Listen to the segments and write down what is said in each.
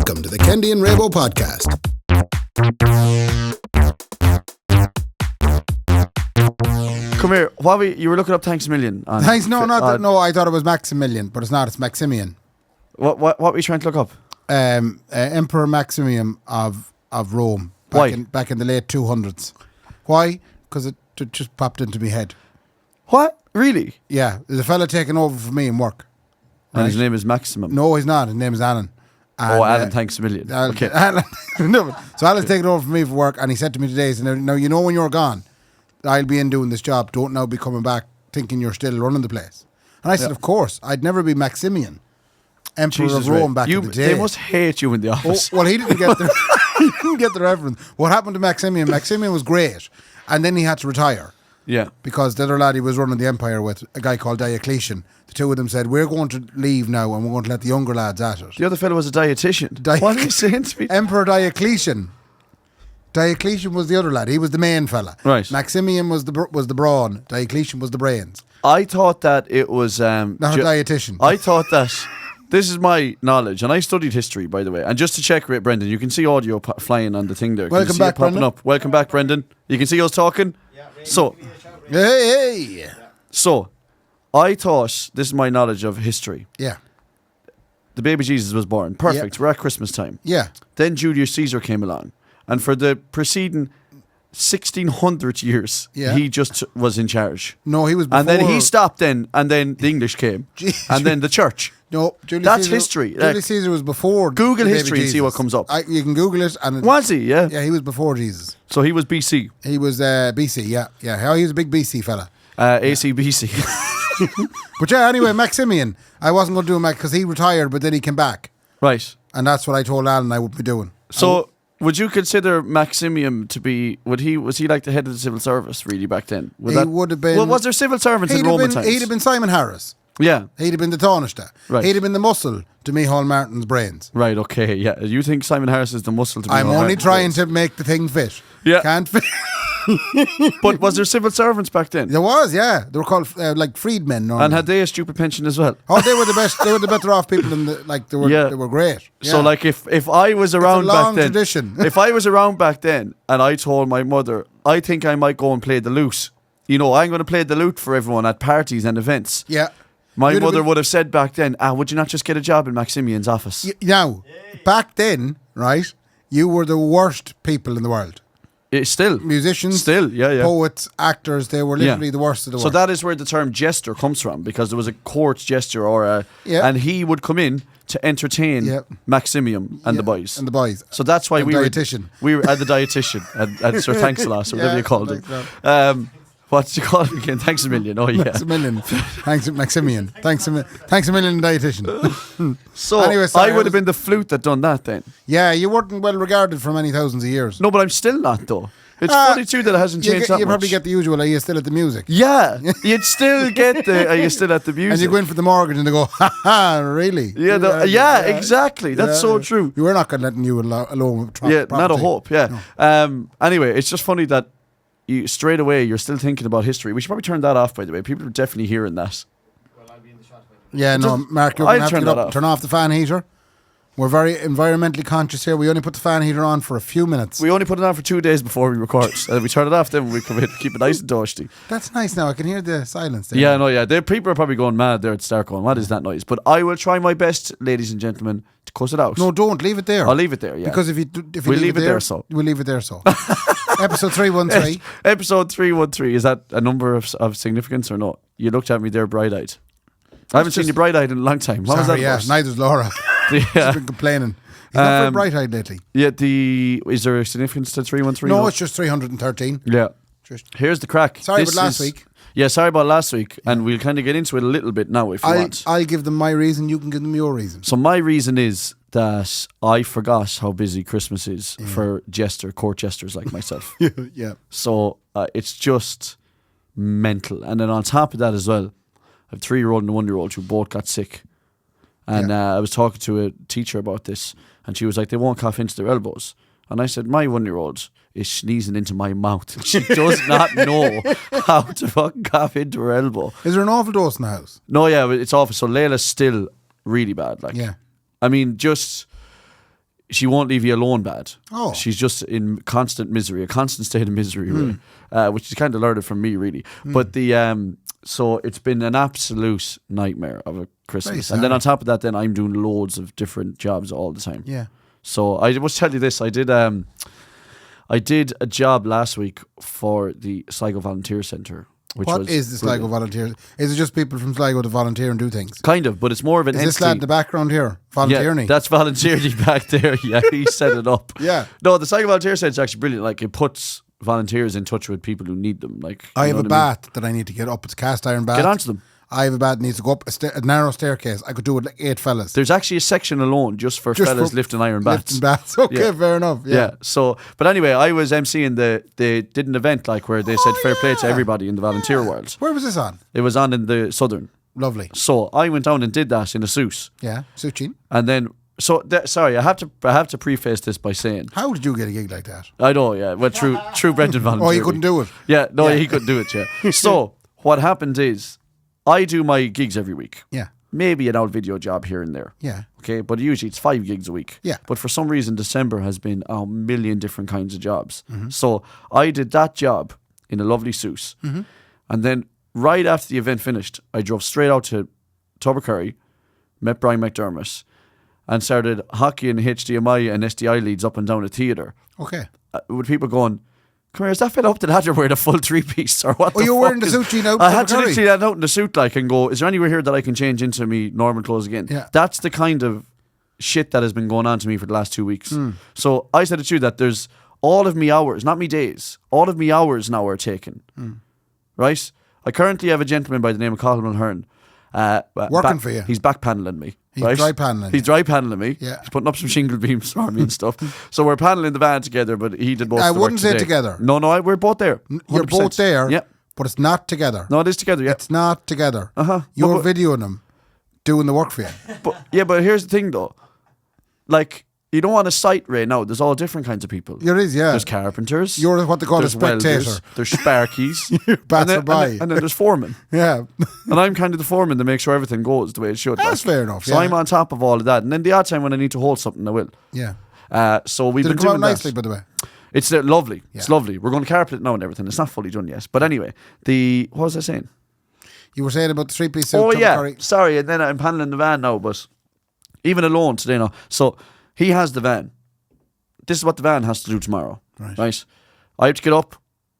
Welcome to the Kendy and Raybo podcast. Come here. You were looking up Thanks a Million. Thanks, no, not that. No, I thought it was Maximilian, but it's not. It's Maximian. What were you trying to look up? Emperor Maximian of Rome. Why? Back in the late 200s. Why? Because it just popped into my head. What? Really? Yeah, there's a fella taking over for me in work. And his name is Maximum. No, he's not. His name is Alan. And, Alan, Thanks a Million. Okay. Alan, no, so Alan's taking over for me for work, and he said to me today, he said, now you know when you're gone, I'll be in doing this job. Don't now be coming back thinking you're still running the place. And I said, of course, I'd never be Maximian, Emperor of Rome back in the day. They must hate you in the office. Well, he didn't get the reference. What happened to Maximian? Maximian was great, and then he had to retire. Yeah. Because the other lad he was running the empire with, a guy called Diocletian, the two of them said, we're going to leave now and we're going to let the younger lads at it. The other fellow was a dietitian. What are you saying to me? Emperor Diocletian. Diocletian was the other lad. He was the main fella. Right. Maximian was the brawn. Diocletian was the brains. I thought that it was... not a dietitian. I thought that... This is my knowledge, and I studied history, by the way. And just to check, Brendan, you can see audio flying on the thing there. Welcome back, Brendan. Up. Welcome back, Brendan. You can see us talking? Yeah, so... Hey! So, I thought, this is my knowledge of history. Yeah. The baby Jesus was born. Perfect. Yeah. We're at Christmas time. Yeah. Then Julius Caesar came along. And for the preceding 1600 years, he just was in charge. No, he was before. And then he stopped then, and then the English came. And then the church. No, That's Caesar, history. Julius Caesar was before. Google baby history Jesus. and see what comes up. You can Google it. And was he? Yeah. Yeah, he was before Jesus. So he was BC. He was BC. Yeah, yeah. He was a big BC fella. ACBC. But yeah, anyway, Maximian. I wasn't going to do him because he retired, but then he came back. Right. And that's what I told Alan I would be doing. So, would you consider Maximian to be? Was he like the head of the civil service really back then? Would have been. Well, was there civil servants in Roman times? He'd have been Simon Harris. Yeah. He'd have been the Taoiseach. Right. He'd have been the muscle to Micheál Martin's brains. Right, okay, yeah. You think Simon Harris is the muscle to Micheál I'm only Martin's trying brains. to make the thing fit. Yeah. Can't fit. But was there civil servants back then? There was, yeah. They were called like freedmen normally. And had they a stupid pension as well? Oh, they were the best. They were the better off people. They were great. Yeah. So like if I was around it's a long back then, tradition. if I was around back then and I told my mother, I think I might go and play the lute. You know, I'm going to play the lute for everyone at parties and events. Yeah. My mother would have said back then, would you not just get a job in Maximian's office? Now, back then, right, you were the worst people in the world. Still. Musicians, yeah. poets, actors, they were literally the worst of the world. So that is where the term jester comes from, because there was a court jester and he would come in to entertain Maximian and the boys. And the boys. So that's why we were the dietitian and Sir Thanks a lot, or whatever you called him. What's you call it again? Thanks a million. Oh yeah. Maximilian. Thanks Maximian. Thanks a million dietitian. So anyway, I would have been the flute that done that then. Yeah, you weren't well regarded for many thousands of years. No, but I'm still not though. It's funny too that it hasn't changed that much. You probably get the usual, are you still at the music? Yeah, you'd still get the, are you still at the music? And you go in for the mortgage and they go, ha ha, really? Yeah, exactly. That's so true. You were not going to let you alone with not a hope, yeah. No. Anyway, it's just funny that straight away you're still thinking about history. We should probably turn that off, by the way. People are definitely hearing that. Well, I'll be in the shot. Yeah, no, Mark, you're going to have to turn off the fan heater. We're very environmentally conscious here. We only put the fan heater on for a few minutes. We only put it on for 2 days before we record. And we turn it off then when we come in. Keep it nice and toasty. That's nice now. I can hear the silence there. Yeah, no, yeah. People are probably going mad there at the start going, what is that noise? But I will try my best, ladies and gentlemen, to cut it out. No, don't. Leave it there. I'll leave it there, yeah. Because if you we'll leave it there, so. We'll leave it there, so. Episode 313. Episode 313. Is that a number of significance or not? You looked at me there bright-eyed. I haven't seen you bright-eyed in a long time. What was that? Yeah, neither's Laura. She's been complaining. He's not very bright-eyed lately. Yeah, is there a significance to 313? No, it's just 313. Yeah. Here's the crack. Sorry about last week. Yeah, sorry about last week. And we'll kind of get into it a little bit now if you want. I'll give them my reason, you can give them your reason. So my reason is that I forgot how busy Christmas is for court jesters like myself. Yeah. So it's just mental. And then on top of that as well, I have a 3-year-old and a 1-year-old who both got sick. And I was talking to a teacher about this, and she was like, they won't cough into their elbows. And I said, my 1-year-old is sneezing into my mouth. She does not know how to fucking cough into her elbow. Is there an awful dose in the house? No, yeah, it's awful. So Layla's still really bad. Like, yeah. I mean, just she won't leave you alone bad. Oh. She's just in constant misery, a constant state of misery, really, which is kind of learned it from me, really. But so it's been an absolute nightmare of a Christmas. And then on top of that, then I'm doing loads of different jobs all the time. Yeah. So I must tell you this, I did a job last week for the Sligo Volunteer Centre. What is the Sligo Volunteer? Is it just people from Sligo to volunteer and do things? Kind of, but it's more of an entity. Is this lad in the background here volunteering? Yeah, that's volunteering back there. Yeah, he set it up. Yeah. No, the Sligo Volunteer Centre is actually brilliant. Like, it puts volunteers in touch with people who need them. Like, I have a bath that I need to get up. It's a cast iron bath. Get onto them. I have a bath that needs to go up a narrow staircase. I could do it like 8 fellas. There's actually a section alone just for fellas lifting iron bats. Lifting bats. Okay, fair enough. Yeah. So, but anyway, I was emceeing they did an event like where they said fair play to everybody in the volunteer world. Where was this on? It was on in the Southern. Lovely. So I went down and did that in a suit. Yeah, suiting. And then, sorry, I have to preface this by saying, how did you get a gig like that? I know, yeah, well, true Brendan volunteer. Oh, he couldn't do it. Yeah, no, he couldn't do it. Yeah. So what happened is, I do my gigs every week. Yeah. Maybe an old video job here and there. Yeah. Okay, but usually it's 5 gigs a week. Yeah. But for some reason, December has been a million different kinds of jobs. So I did that job in a lovely suit. And then right after the event finished, I drove straight out to Tubbercurry, met Brian McDermott, and started hockeying HDMI and SDI leads up and down a theatre. Okay. With people going, come here, is that fella up to the ladder wearing a full 3-piece or what? Oh, you're wearing the suit, you know? I had to literally get out in the suit like and go, is there anywhere here that I can change into me normal clothes again? Yeah. That's the kind of shit that has been going on to me for the last 2 weeks. So I said to you that there's all of me hours, not me days, all of me hours now are taken. Right? I currently have a gentleman by the name of Colin Mulhern. Working for you. He's back paneling me. He's right? dry paneling. He's dry paneling me. Yeah. He's putting up some shingle beams for me and stuff. So we're paneling the van together, but he did most of the work. I wouldn't say today. together. No, we're both there. You're 100%. both there, Yeah. but it's not together. No, it is together, yeah. It's not together. Uh-huh. You're videoing them doing the work for you. But here's the thing though. Like, you don't want a site right now. There's all different kinds of people. There is, yeah. There's carpenters. You're what they call a there's spectator. welders, there's sparkies. and then there's foremen. Yeah. And I'm kind of the foreman to make sure everything goes the way it should. That's fair enough. So yeah. I'm on top of all of that. And then the odd time when I need to hold something, I will. Yeah. So we've Did been it come out doing nicely, that. by the way? It's lovely. Yeah. It's lovely. We're going to carpet it now and everything. It's not fully done yet. But anyway, what was I saying? You were saying about the 3-piece suit. Oh, yeah. Curry. Sorry. And then I'm paneling the van now, but even alone today now. So he has the van. This is what the van has to do tomorrow. Right? I have to get up.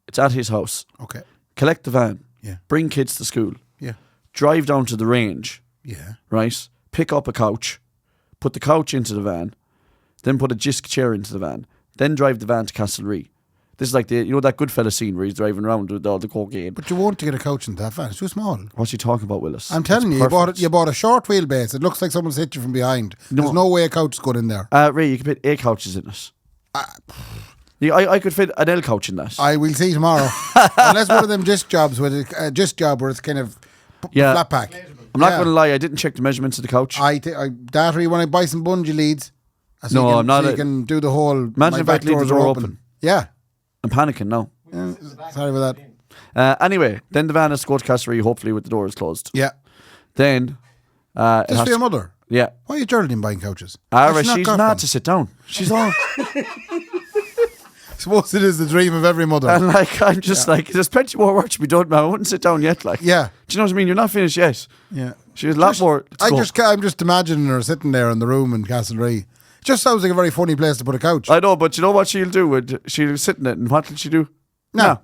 It's at his house. Okay. Collect the van. Yeah. Bring kids to school. Yeah. Drive down to the range. Yeah. Right? Pick up a couch. Put the couch into the van. Then put a disc chair into the van. Then drive the van to Castlereagh. This is like that Goodfella scene where he's driving around with all the cocaine. But you want to get a couch into that van. It's too small. What's he talking about, Willis? I'm telling you, you bought a short wheelbase. It looks like someone's hit you from behind. There's no way a couch is good in there. Ray, you can fit 8 couches in it. I could fit an L couch in that. I will see tomorrow. Unless one of them disc jobs with a disc job where it's kind of flat pack. I'm not going to lie, I didn't check the measurements of the couch. That or when I buy some bungee leads. I'm not. So you can do the whole. Imagine if I leave the door open. Yeah. I'm panicking now. Sorry about that. Anyway, then the van has to go to Castlereagh, hopefully with the doors closed. Yeah. Then. Just for your mother? Yeah. Why are you Geraldine buying couches? She's not to sit down. She's all. Suppose it is the dream of every mother. And I'm just there's plenty more work to be done, man. I wouldn't sit down yet. Yeah. Do you know what I mean? You're not finished yet. Yeah. She has a lot more. I'm just imagining her sitting there in the room in Castlereagh. Just sounds like a very funny place to put a couch. I know, but you know what she'll do? She'll sit in it, and what will she do? No.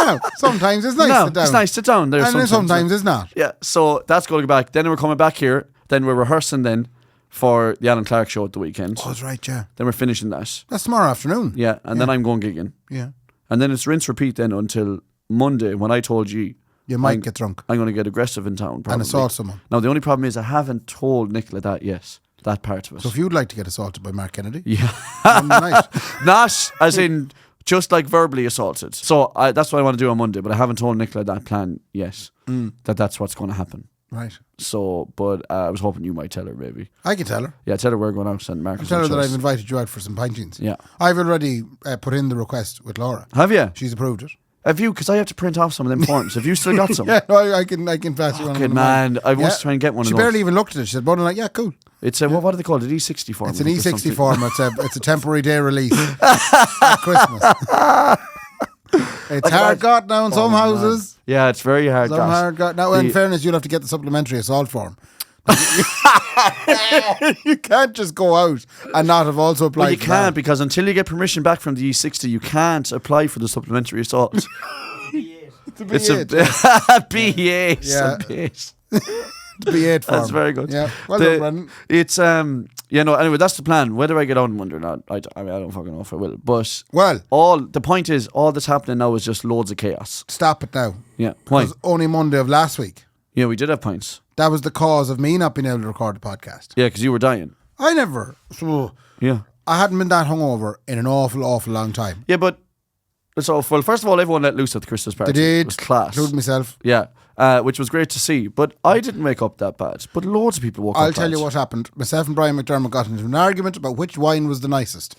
No. Sometimes it's nice to sit down. It's nice to sit down there. And sometimes it's not. Yeah, so that's going to go back. Then we're coming back here. Then we're rehearsing then for the Alan Clark show at the weekend. Oh, that's right, yeah. Then we're finishing that. That's tomorrow afternoon. Yeah, and then I'm going gigging. Yeah. And then it's rinse repeat then until Monday when I told you. You might get drunk. I'm going to get aggressive in town, probably. And assault someone. Now, the only problem is I haven't told Nicola that yet. That part of it. So if you'd like to get assaulted by Mark Kennedy. Yeah. Night. Not as in just like verbally assaulted. So that's what I want to do on Monday, but I haven't told Nicola that plan yet. That's what's going to happen. Right. So, but I was hoping you might tell her, maybe. I can tell her. Yeah, tell her we're going out and Marcus. Tell her that I've invited you out for some pintings. Yeah. I've already put in the request with Laura. Have you? She's approved it. Have you? Because I have to print off some of them forms. Have you still got some? Yeah, no, I can pass you one. Okay, man. I was trying to get one She of those. barely even looked at it. She said, "But I'm like, yeah, cool." It's a, what are they called? An E60 form. It's an E60 form. It's a temporary day release at Christmas. It's hard got now in some houses. Man. Yeah, it's very hard. Some hard got now. In fairness, you'll have to get the supplementary assault form. You can't just go out and not have also applied. Well, you for can't that. because until you get permission back from the E60, you can't apply for the supplementary assault. It's a B8. Yeah. The B8 form. That's very good. Yeah, well done, Brendan. It's anyway, that's the plan. Whether I get on one or not, I don't fucking know if I will. But the point is, all that's happening now is just loads of chaos. Stop it now. Yeah, why? It was only Monday of last week. Yeah, we did have pints. That was the cause of me not being able to record the podcast. Yeah, because you were dying. I never. Yeah. I hadn't been that hungover in an awful long time. Yeah, but it's awful. First of all, everyone let loose at the Christmas party. They did. It was class. Including myself. Yeah. Which was great to see. But I didn't wake up that bad. But loads of people woke up I'll bad. tell you what happened. Myself and Brian McDermott got into an argument about which wine was the nicest.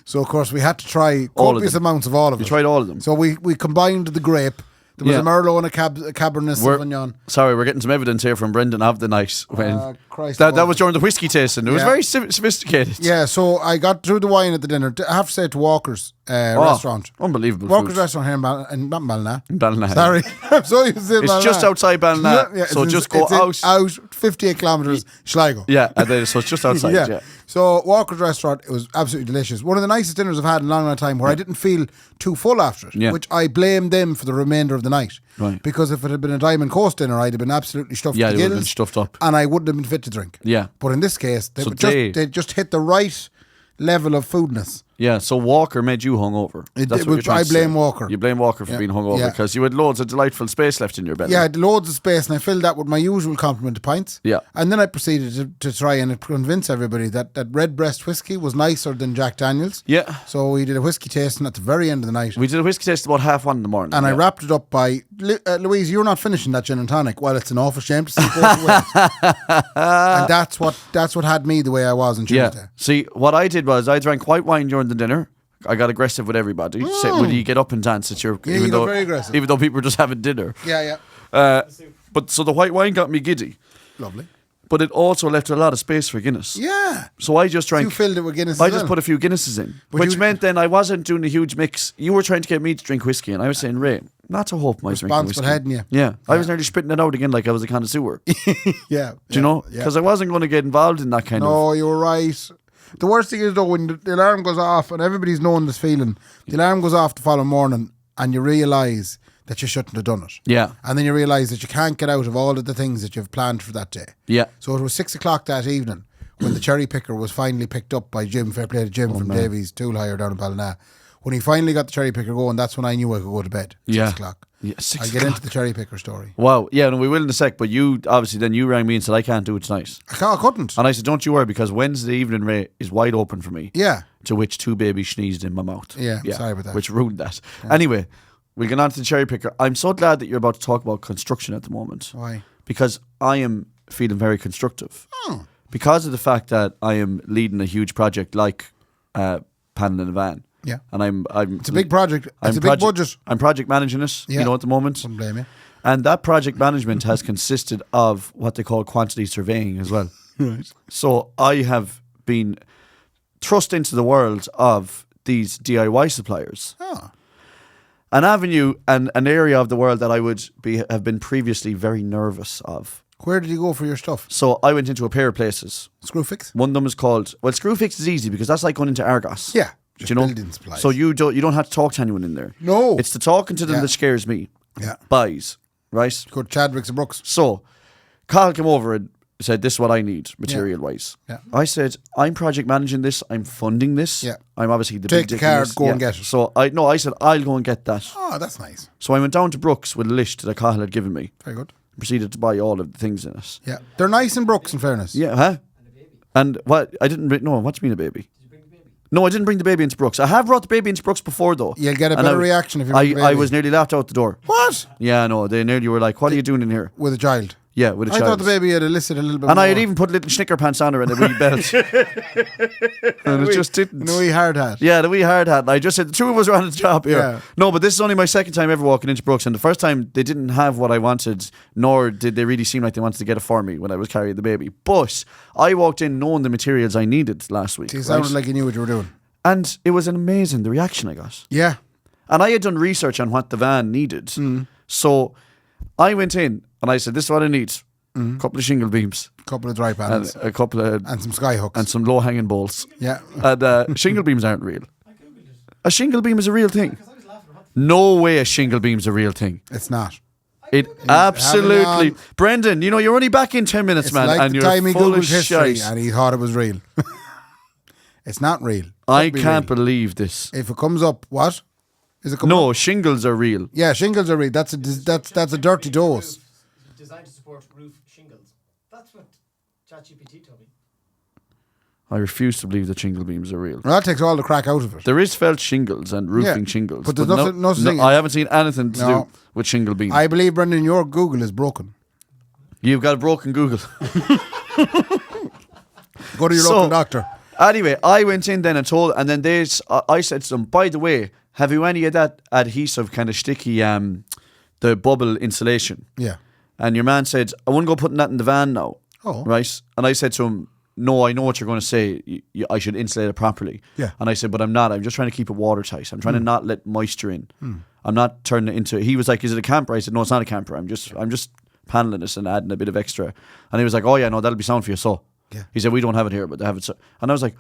So, of course, we had to try copious amounts of all of it. You tried all of them. So we combined the grape. There was a Merlot and a Cabernet Sauvignon. Sorry, we're getting some evidence here from Brendan of the night. When Christ that was during the whiskey tasting. It was very sophisticated. Yeah, so I got through the wine at the dinner. I have to say it to Walker's restaurant. Unbelievable Walker's food. restaurant here in not Ballina. Ballina. Sorry. I'm so used to saying It's Ballina. just outside Ballina. So just go out. 58 kilometres, Sligo. Yeah, so it's just outside. yeah. So Walker's restaurant, it was absolutely delicious. One of the nicest dinners I've had in a long time where I didn't feel too full after it, which I blame them for the remainder of the night. Right. Because if it had been a Diamond Coast dinner, I'd have been absolutely stuffed to the they would have gills. been stuffed up. And I wouldn't have been fit to drink. Yeah. But in this case, they just hit the right level of foodness. Yeah, so Walker made you hungover. I blame Walker. You blame Walker for being hungover because you had loads of delightful space left in your belly. Yeah, I had loads of space and I filled that with my usual complement of pints. Yeah. And then I proceeded to try and convince everybody that Redbreast whiskey was nicer than Jack Daniels. Yeah. So we did a whiskey tasting at the very end of the night. We did a whiskey tasting about 1:30 in the morning. And I wrapped it up by, Louise, you're not finishing that gin and tonic. Well, it's an awful shame to see both ways. And that's what had me the way I was on Tuesday. Yeah. See, what I did was I drank white wine during the dinner. I got aggressive with everybody. When you get up and dance at your... Yeah, you got very aggressive. Even though people were just having dinner. Yeah. But so the white wine got me giddy. Lovely. But it also left a lot of space for Guinness. Yeah. So I just drank... You filled it with Guinness I just put a few Guinnesses in. Which meant then I wasn't doing a huge mix. You were trying to get me to drink whiskey and I was saying, Ray, not to hope my drinking whiskey. Responsible heading you. Yeah. I was nearly spitting it out again like I was a connoisseur. Yeah. Do you know? Because I wasn't going to get involved in that kind of... No, you were right. The worst thing is though when the alarm goes off and everybody's knowing this feeling, the alarm goes off the following morning and you realise that you shouldn't have done it. Yeah. And then you realise that you can't get out of all of the things that you've planned for that day. Yeah. So it was 6 o'clock that evening when the cherry picker was finally picked up by Jim, fair play to Jim from Davy's tool hire down in Ballina. When he finally got the cherry picker going, that's when I knew I could go to bed. 6 o'clock. Yeah, 6 I'll get into the cherry picker story. Wow. Yeah, no, we will in a sec, but you, obviously, then you rang me and said, I can't do it tonight. I couldn't. And I said, don't you worry, because Wednesday evening, Ray, is wide open for me. Yeah. To which 2 babies sneezed in my mouth. Yeah, sorry about that. Which ruined that. Yeah. Anyway, we'll get on to the cherry picker. I'm so glad that you're about to talk about construction at the moment. Why? Because I am feeling very constructive. Oh. Because of the fact that I am leading a huge project like Panel in a Van. Yeah. And I'm it's a big project. It's a big budget. I'm project managing it, at the moment. Don't blame you. And that project management has consisted of what they call quantity surveying as well. Right. So I have been thrust into the world of these DIY suppliers. Oh. An avenue and an area of the world that I would have been previously very nervous of. Where did you go for your stuff? So I went into a pair of places. Screwfix? One of them is called... Well, Screwfix is easy because that's like going into Argos. Yeah. Just building supplies. So you don't have to talk to anyone in there. No. It's the talking to them that scares me. Yeah. Buys, right? Go to Chadwick's and Brooks. So Carl came over and said, this is what I need, material-wise. Yeah. I said, I'm project managing this. I'm funding this. Yeah. I'm obviously the Take big the dick in card, this. go and get it. So I said, I'll go and get that. Oh, that's nice. So I went down to Brooks with a list that Carl had given me. Very good. Proceeded to buy all of the things in it. Yeah. They're nice in Brooks, in fairness. Yeah, huh? And what? I didn't bring... No, what do you mean a baby? No, I didn't bring the baby into Brooks. I have brought the baby into Brooks before, though. You'll get a better reaction if you bring the baby. I was nearly laughed out the door. What? Yeah, no, they nearly were like, what are you doing in here? With a child? Yeah, with a I child. thought the baby had elicited a little bit And more. I had even put little Snicker pants on her and a wee belt. And it just didn't. And a wee hard hat. Yeah, the wee hard hat. And I just said, the two of us are on the job here. Yeah. No, but this is only my second time ever walking into Brooks. And the first time they didn't have what I wanted, nor did they really seem like they wanted to get it for me when I was carrying the baby. But I walked in knowing the materials I needed last week. You sounded like you knew what you were doing. And it was amazing, the reaction I got. Yeah. And I had done research on what the van needed. So I went in and I said, this is what I need. A couple of shingle beams. A couple of dry And panels. a couple of... And some sky hooks. And some low-hanging bolts. Yeah. And shingle beams aren't real. A shingle beam is a real thing. No way a shingle beam's a real thing. It's not. It absolutely... Brendan, you know, you're only back in 10 minutes, It's man. like And the you're time he full of Googled history shite. and he thought it was real. It's not real. I Could be can't real. believe this. If it comes up, what? Is it coming No, up? shingles are real. Yeah, shingles are real. That's a dirty dose. Designed to support roof shingles. That's what ChatGPT told me. I refuse to believe that shingle beams are real. Well, that takes all the crack out of it. There is felt shingles and roofing Yeah, shingles. but there's no such thing. I haven't seen anything to No. do with shingle beams. I believe, Brendan, your Google is broken. You've got a broken Google. Go to your local doctor. Anyway, I went in then and told, and then I said to them, by the way, have you any of that adhesive kind of sticky, the bubble insulation? Yeah. And your man said, I wouldn't go putting that in the van now. Oh. Right? And I said to him, no, I know what you're going to say. I should insulate it properly. Yeah. And I said, but I'm not. I'm just trying to keep it watertight. I'm trying to not let moisture in. I'm not turning it into... He was like, is it a camper? I said, no, it's not a camper. I'm just paneling this and adding a bit of extra. And he was like, oh yeah, no, that'll be sound for you. So Yeah. he said, we don't have it here, but they have it. So. And I was like,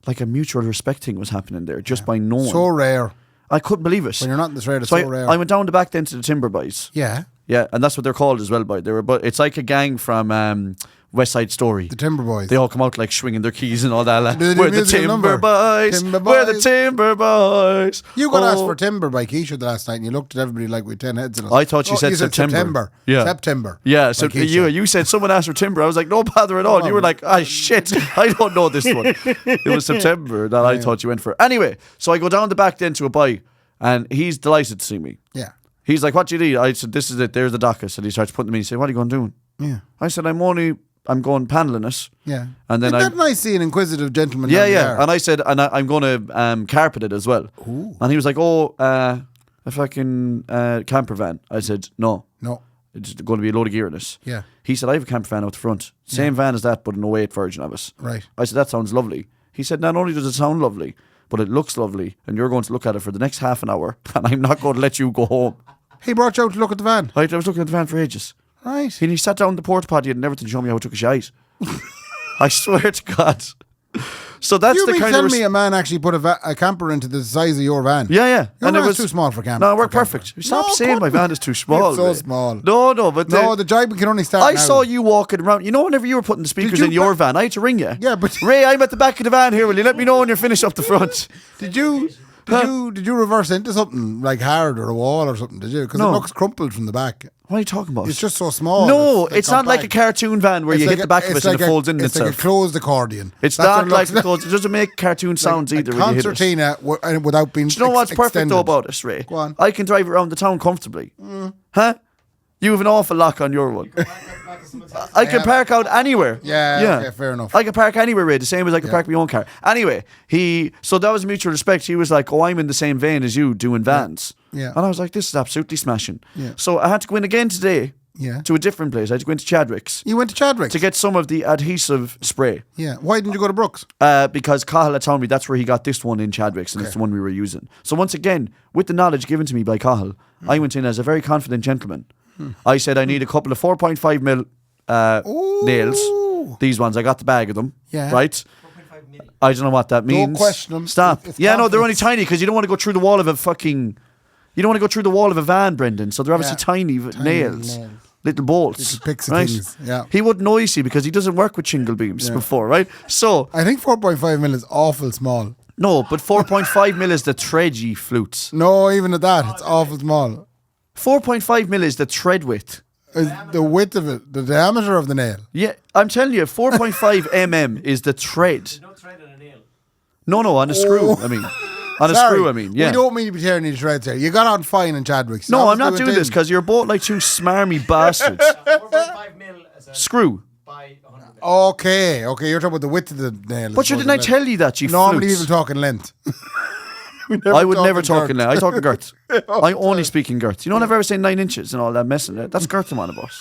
like a mutual respect thing was happening there just by knowing. So rare. I couldn't believe it. When you're not in the trade, it's So so rare. I went down the back then to the Timber Boys. Yeah. Yeah, and that's what they're called as well. But it's like a gang from West Side Story. The Timber Boys. They all come out like swinging their keys and all that. Do they do We're the musical Timber number? Boys. Timber We're the Boys. Timber Boys. You got asked Oh. for timber by Keisha the last night and you looked at everybody like with 10 heads in us. I thought you said you September. Yeah. September. Yeah, so by Keisha. you said someone asked for timber. I was like, no bother at all. You were like, ah, shit, I don't know this one. It was September that I thought you went for. Anyway, so I go down the back then to a buy, and he's delighted to see me. Yeah. He's like, what do you need? I said, this is it. There's the docket. And he starts putting them in. He said, what are you going doing? Yeah. I said, I'm going paneling it. Yeah. And then Isn't that nice seeing inquisitive gentlemen? Yeah, down yeah. there? And I said, and I'm going to carpet it as well. Ooh. And he was like, oh, a fucking camper van. I said, no. No. It's going to be a load of gear in it. Yeah. He said, I have a camper van out the front. Same van as that, but an 08 version of it. Right. I said, that sounds lovely. He said, not only does it sound lovely, but it looks lovely, and you're going to look at it for the next half an hour, and I'm not going to let you go home. He brought you out to look at the van. I was looking at the van for ages. Right. And he sat down in the porta potty and everything to show me how I took a shite. I swear to God. So that's You the mean kind tell of... me a man actually put a camper into the size of your van? Yeah, yeah. Your And it van's was too small for camper. No, it worked for camper. perfect. Stop No, saying my couldn't. van is too small. It's so mate. small. No, but No, the job can only start I now. saw you walking around. You know, whenever you were putting the speakers you in your pa- van, I had to ring you. Yeah, but- Ray, I'm at the back of the van here. Will you let me know when you're finished up the front? Did you reverse into something like hard or a wall or something? Did you? Because No. it looks crumpled from the back. What are you talking about? It's just so small. No, it's not like a compact. cartoon van where It's you like hit the back of it it's and like it folds in It's itself. like a closed accordion. It's That's not what like it looks because it doesn't make cartoon sounds either a when you hit it. concertina without being. Do you know what's perfect extended. though about it, Ray? Go on. I can drive around the town comfortably. Huh? You have an awful lock on your one. I can park out anywhere. Yeah, okay, fair enough. I can park anywhere, Ray, the same as I can park my own car. Anyway, so that was mutual respect. He was like, oh, I'm in the same vein as you doing vans. Yeah. And I was like, this is absolutely smashing. Yeah. So I had to go in again today Yeah. to a different place. I had to go into Chadwick's You went to Chadwick to get some of the adhesive spray. Yeah. Why didn't you go to Brooks? Because Cahill had told me that's where he got this one in Chadwick's, and it's the one we were using. So once again, with the knowledge given to me by Cahill, I went in as a very confident gentleman. I said I need a couple of 4.5 mil nails. These ones, I got the bag of them. Yeah. Right? 4.5 million. I don't know what that means. question them. Stop. It's Yeah, no, they're only confidence. tiny because you don't want to go through the wall of a fucking. You don't want to go through the wall of a van, Brendan. So they're obviously tiny nails. nails. Little bolts. Little picks of right? things, yeah. He wouldn't know, you see, because he doesn't work with shingle beams before, right? So, I think 4.5 mil is awful small. no, but 4.5 mil is the thread, ye flutes. No, even at that, it's awful small. 4.5 mil is the thread width. The width of it, the diameter of the nail. Yeah, I'm telling you, 4.5 mm is the thread. No thread on a nail. No, on a screw, I mean. On a Sorry, screw, I mean, yeah. We don't mean to be tearing any shreds here. You got on fine in Chadwick's. No, I was I'm not doing this things. because you're both like two smarmy bastards. Screw. by 100 mil. Okay, you're talking about the width of the nail. But you didn't I tell you that, you Normally, flutes. even talking length. I would never talk in girth. length. I talk in girth. I only speak in girth. You don't ever say 9 inches and all that messing. That's girth I'm on about.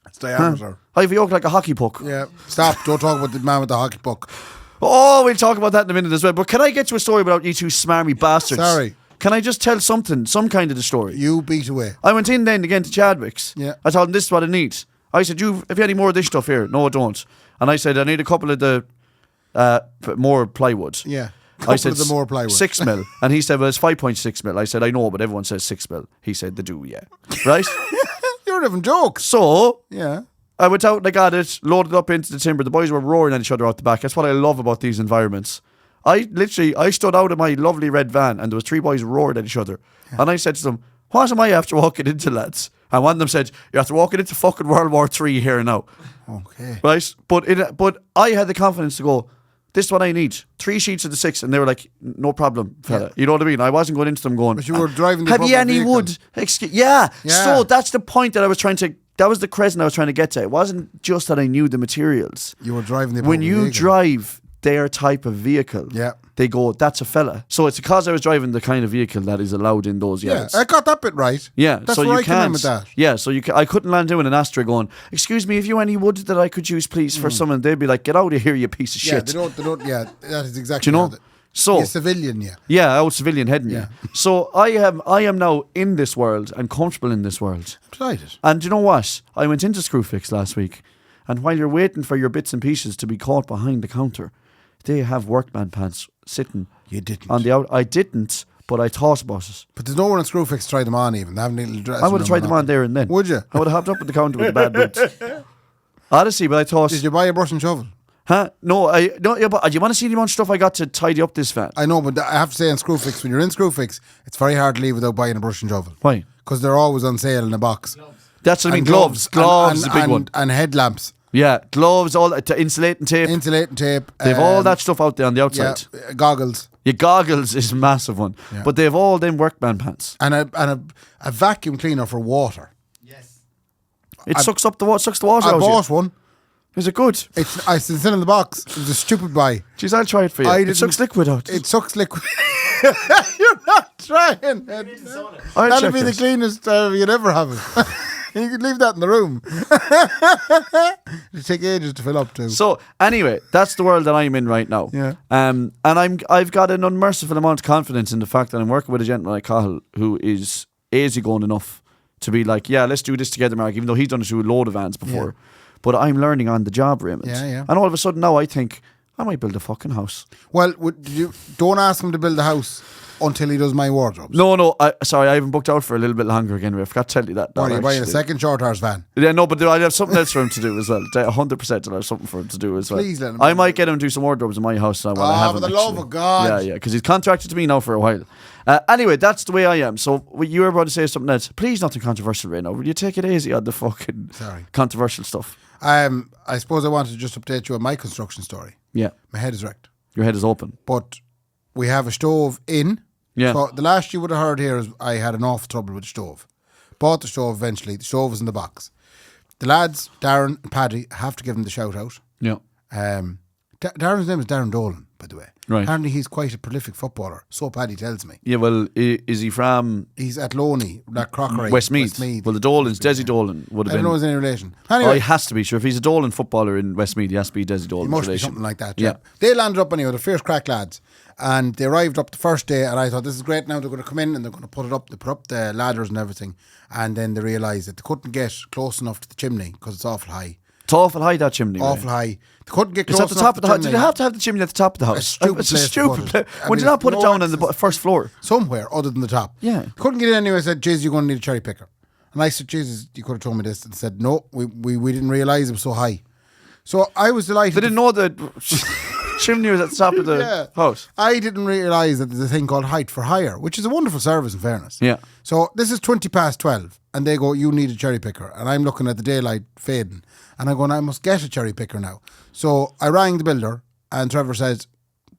It's diameter. I've yoked like a hockey puck. Yeah. Stop. Don't talk about the man with the hockey puck. Oh, we'll talk about that in a minute as well. But can I get to a story about you two smarmy bastards? Sorry. Can I just tell something, some kind of the story? You beat away. I went in then again to Chadwick's. Yeah. I told him this is what I need. I said, have you any more of this stuff here? No, I don't. And I said, I need a couple of the more plywood. Yeah. I said, of the more plywood. 6 mil. And he said, well, it's 5.6 mil. I said, I know, but everyone says 6 mil. He said, they do, yeah. Right? You're having jokes. So, Yeah. I went out and I got it, loaded up into the timber. The boys were roaring at each other out the back. That's what I love about these environments. I stood out of my lovely red van and there was 3 boys roaring at each other. Yeah. And I said to them, what am I after walking into, lads? And one of them said, you're after walking into fucking World War III here now. Okay. Right? But I had the confidence to go, this is what I need. 3 sheets of the 6. And they were like, no problem, fella. Yeah. You know what I mean? I wasn't going into them going, But you were driving the have you proper any vehicle. wood? Yeah. Yeah. So that's the point that I was trying to, that was the crescent I was trying to get to. It wasn't just that I knew the materials. You were driving the When proper you vehicle. drive their type of vehicle, Yeah. they go, that's a fella. So it's because I was driving the kind of vehicle that is allowed in those Yeah. yards. I got that bit right. Yeah, That's so where you I came in can't. with that. Yeah, so I couldn't land doing an Astra going, excuse me, have you any wood that I could use, please, for someone? They'd be like, get out of here, you piece of Yeah, shit. they don't, yeah, that is exactly Do you know? how So you're civilian, yeah. yeah, old civilian heading Yeah. you. So I am now in this world. I'm comfortable in this world. Excited. And do you know what? I went into Screwfix last week, and while you're waiting for your bits and pieces to be caught behind the counter, they have workman pants sitting You didn't. on the out. I didn't, but I thought about it. But there's no one in Screwfix to try them on even. They haven't little dress. I would have tried them on there and then. Would you? I would have hopped up at the counter with the bad boots. Honestly, but I thought, Did you buy a brush and shovel? huh? No, yeah, but do you want to see the amount of stuff I got to tidy up this van? I know, but I have to say in Screwfix, when you're in Screwfix, it's very hard to leave without buying a brush and shovel. Why? Because they're always on sale in a box. That's what I mean. And Gloves is a big and, one. And headlamps. Yeah, gloves, all that, to insulating tape. Insulating tape. They've all that stuff out there on the Yeah, outside. goggles. Your goggles is a massive one, Yeah. but they've all them workman pants. And a vacuum cleaner for water. Yes. It sucks the water I out of bought you. one. Is it good? It's still in the box. It was a stupid buy. Jeez, I'll try it for you. It sucks liquid out. It sucks liquid. You're not trying. Maybe it's on it. I'll That'll check be the it. cleanest you'd ever have it. You could leave that in the room. It'd take ages to fill up too. So anyway, that's the world that I'm in right now. Yeah. And I've got an unmerciful amount of confidence in the fact that I'm working with a gentleman like Cahill who is easygoing enough to be like, yeah, let's do this together, Mark. Even though he's done it to a load of vans before, but I'm learning on the job, Raymond. Yeah, yeah. And all of a sudden now I think I might build a fucking house. Well, don't ask him to build a house until he does my wardrobes. No, sorry, I haven't booked out for a little bit longer again. I forgot to tell you that. Or are you buying a actually. second short horse van? Yeah, no, but I'd have something else for him to do as well. 100% I'll have something for him to do as well. Please let him I do might get him to do some wardrobes in my house while I have for him. the love actually. of God. Yeah, because he's contracted to me now for a while. Anyway, that's the way I am. So you were about to say something else. Please, nothing controversial right now. Will you take it easy on the fucking controversial stuff? I suppose I wanted to just update you on my construction story. Yeah. My head is wrecked. Your head is open. But we have a stove in. Yeah. So the last you would have heard here is I had an awful trouble with the stove. Bought the stove eventually. The stove was in the box. The lads, Darren and Paddy, have to give them the shout out. Yeah. Darren's name is Darren Dolan, by the way. Right. Apparently he's quite a prolific footballer. So Paddy tells me. Yeah, well, is he from He's at Loney, that Crockery. Westmeath? Well, the Dolans, Desi Dolan would I have don't know been. if there's any relation. Oh, Anyway, he has to be. Sure, if he's a Dolan footballer in Westmeath, he has to be Desi Dolan. it must be relation. something like that. Yeah. Yeah. They landed up anyway, the fierce crack lads. And they arrived up the first day, and I thought, this is great. Now they're going to come in and they're going to put it up. They put up the ladders and everything. And then they realised that they couldn't get close enough to the chimney because it's awful high. It's awful high, that chimney. Awful high. They couldn't get It's close at the enough top to of the house. Did chimney. you have to have the chimney at the top of the house? stupid It's a place to stupid put it. place. I Would mean, you not put it no down on the access. first floor? Somewhere other than the top. Yeah. Couldn't get in anyway. I said, Jeez, you're going to need a cherry picker. And I said, Jesus, you could have told me this. And said, no, we didn't realise it was so high. So I was delighted. They didn't know the chimney was at the top of the Yeah. house. I didn't realise that there's a thing called height for hire, which is a wonderful service in fairness. Yeah. So this is 12:20 and they go, you need a cherry picker. And I'm looking at the daylight fading and I'm going, I must get a cherry picker now. So I rang the builder and Trevor says,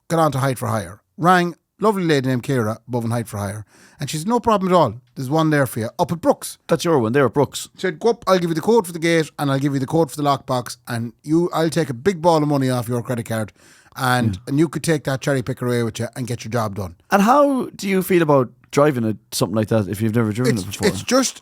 get on to height for hire. Rang lovely lady named Ciara, above and height for hire. And she said, no problem at all. There's one there for you, up at Brooks. That's your one. There at Brooks. She said, go up, I'll give you the code for the gate and I'll give you the code for the lockbox and I'll take a big ball of money off your credit card and you could take that cherry picker away with you and get your job done. And how do you feel about driving something like that if you've never driven it before? It's just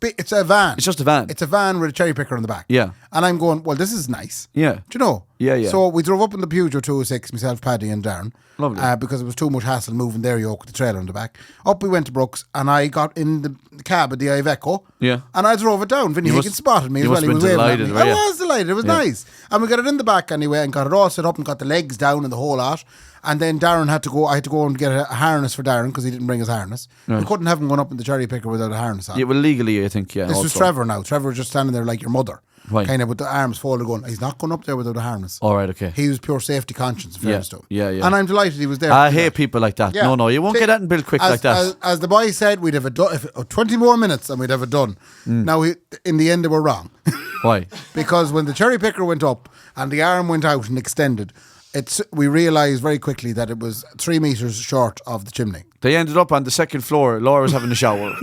it's a van. It's just a van. It's a van with a cherry picker on the back. Yeah. And I'm going, well, this is nice. Yeah. Do you know? Yeah, yeah. So we drove up in the Peugeot 206, myself, Paddy and Darren. Lovely. Because it was too much hassle moving their yoke with the trailer on the back. Up we went to Brooks and I got in the cab of the Iveco. Yeah. And I drove it down. Vinny Higgins spotted me as well. He was delighted, I were you? was delighted. It was nice. And we got it in the back anyway and got it all set up and got the legs down and the whole lot. And then Darren had to go. I had to go and get a harness for Darren because he didn't bring his harness. Right. We couldn't have him going up in the cherry picker without a harness on. Yeah, well, legally, I think, yeah. This also. was Trevor now. Trevor was just standing there like your mother. Right. Kind of with the arms folded going, he's not going up there without a harness. All right, okay. He was pure safety conscious, in fairness to him. Yeah. And I'm delighted he was there. I hate people like that. Yeah. No, you won't get that in build quick like that. As the boy said, we'd have it done, 20 more minutes and we'd have it done. Now, in the end, they were wrong. Why? Because when the cherry picker went up and the arm went out and extended, we realised very quickly that it was 3 metres short of the chimney. They ended up on the second floor. Laura was having a shower.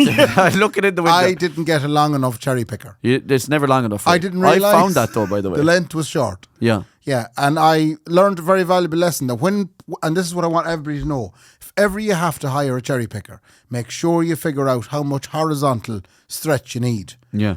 Looking in the window. I didn't get a long enough cherry picker. It's never long enough. I didn't realise. I found that though, by the way. The length was short. Yeah. Yeah, and I learned a very valuable lesson that and this is what I want everybody to know, if ever you have to hire a cherry picker, make sure you figure out how much horizontal stretch you need. Yeah.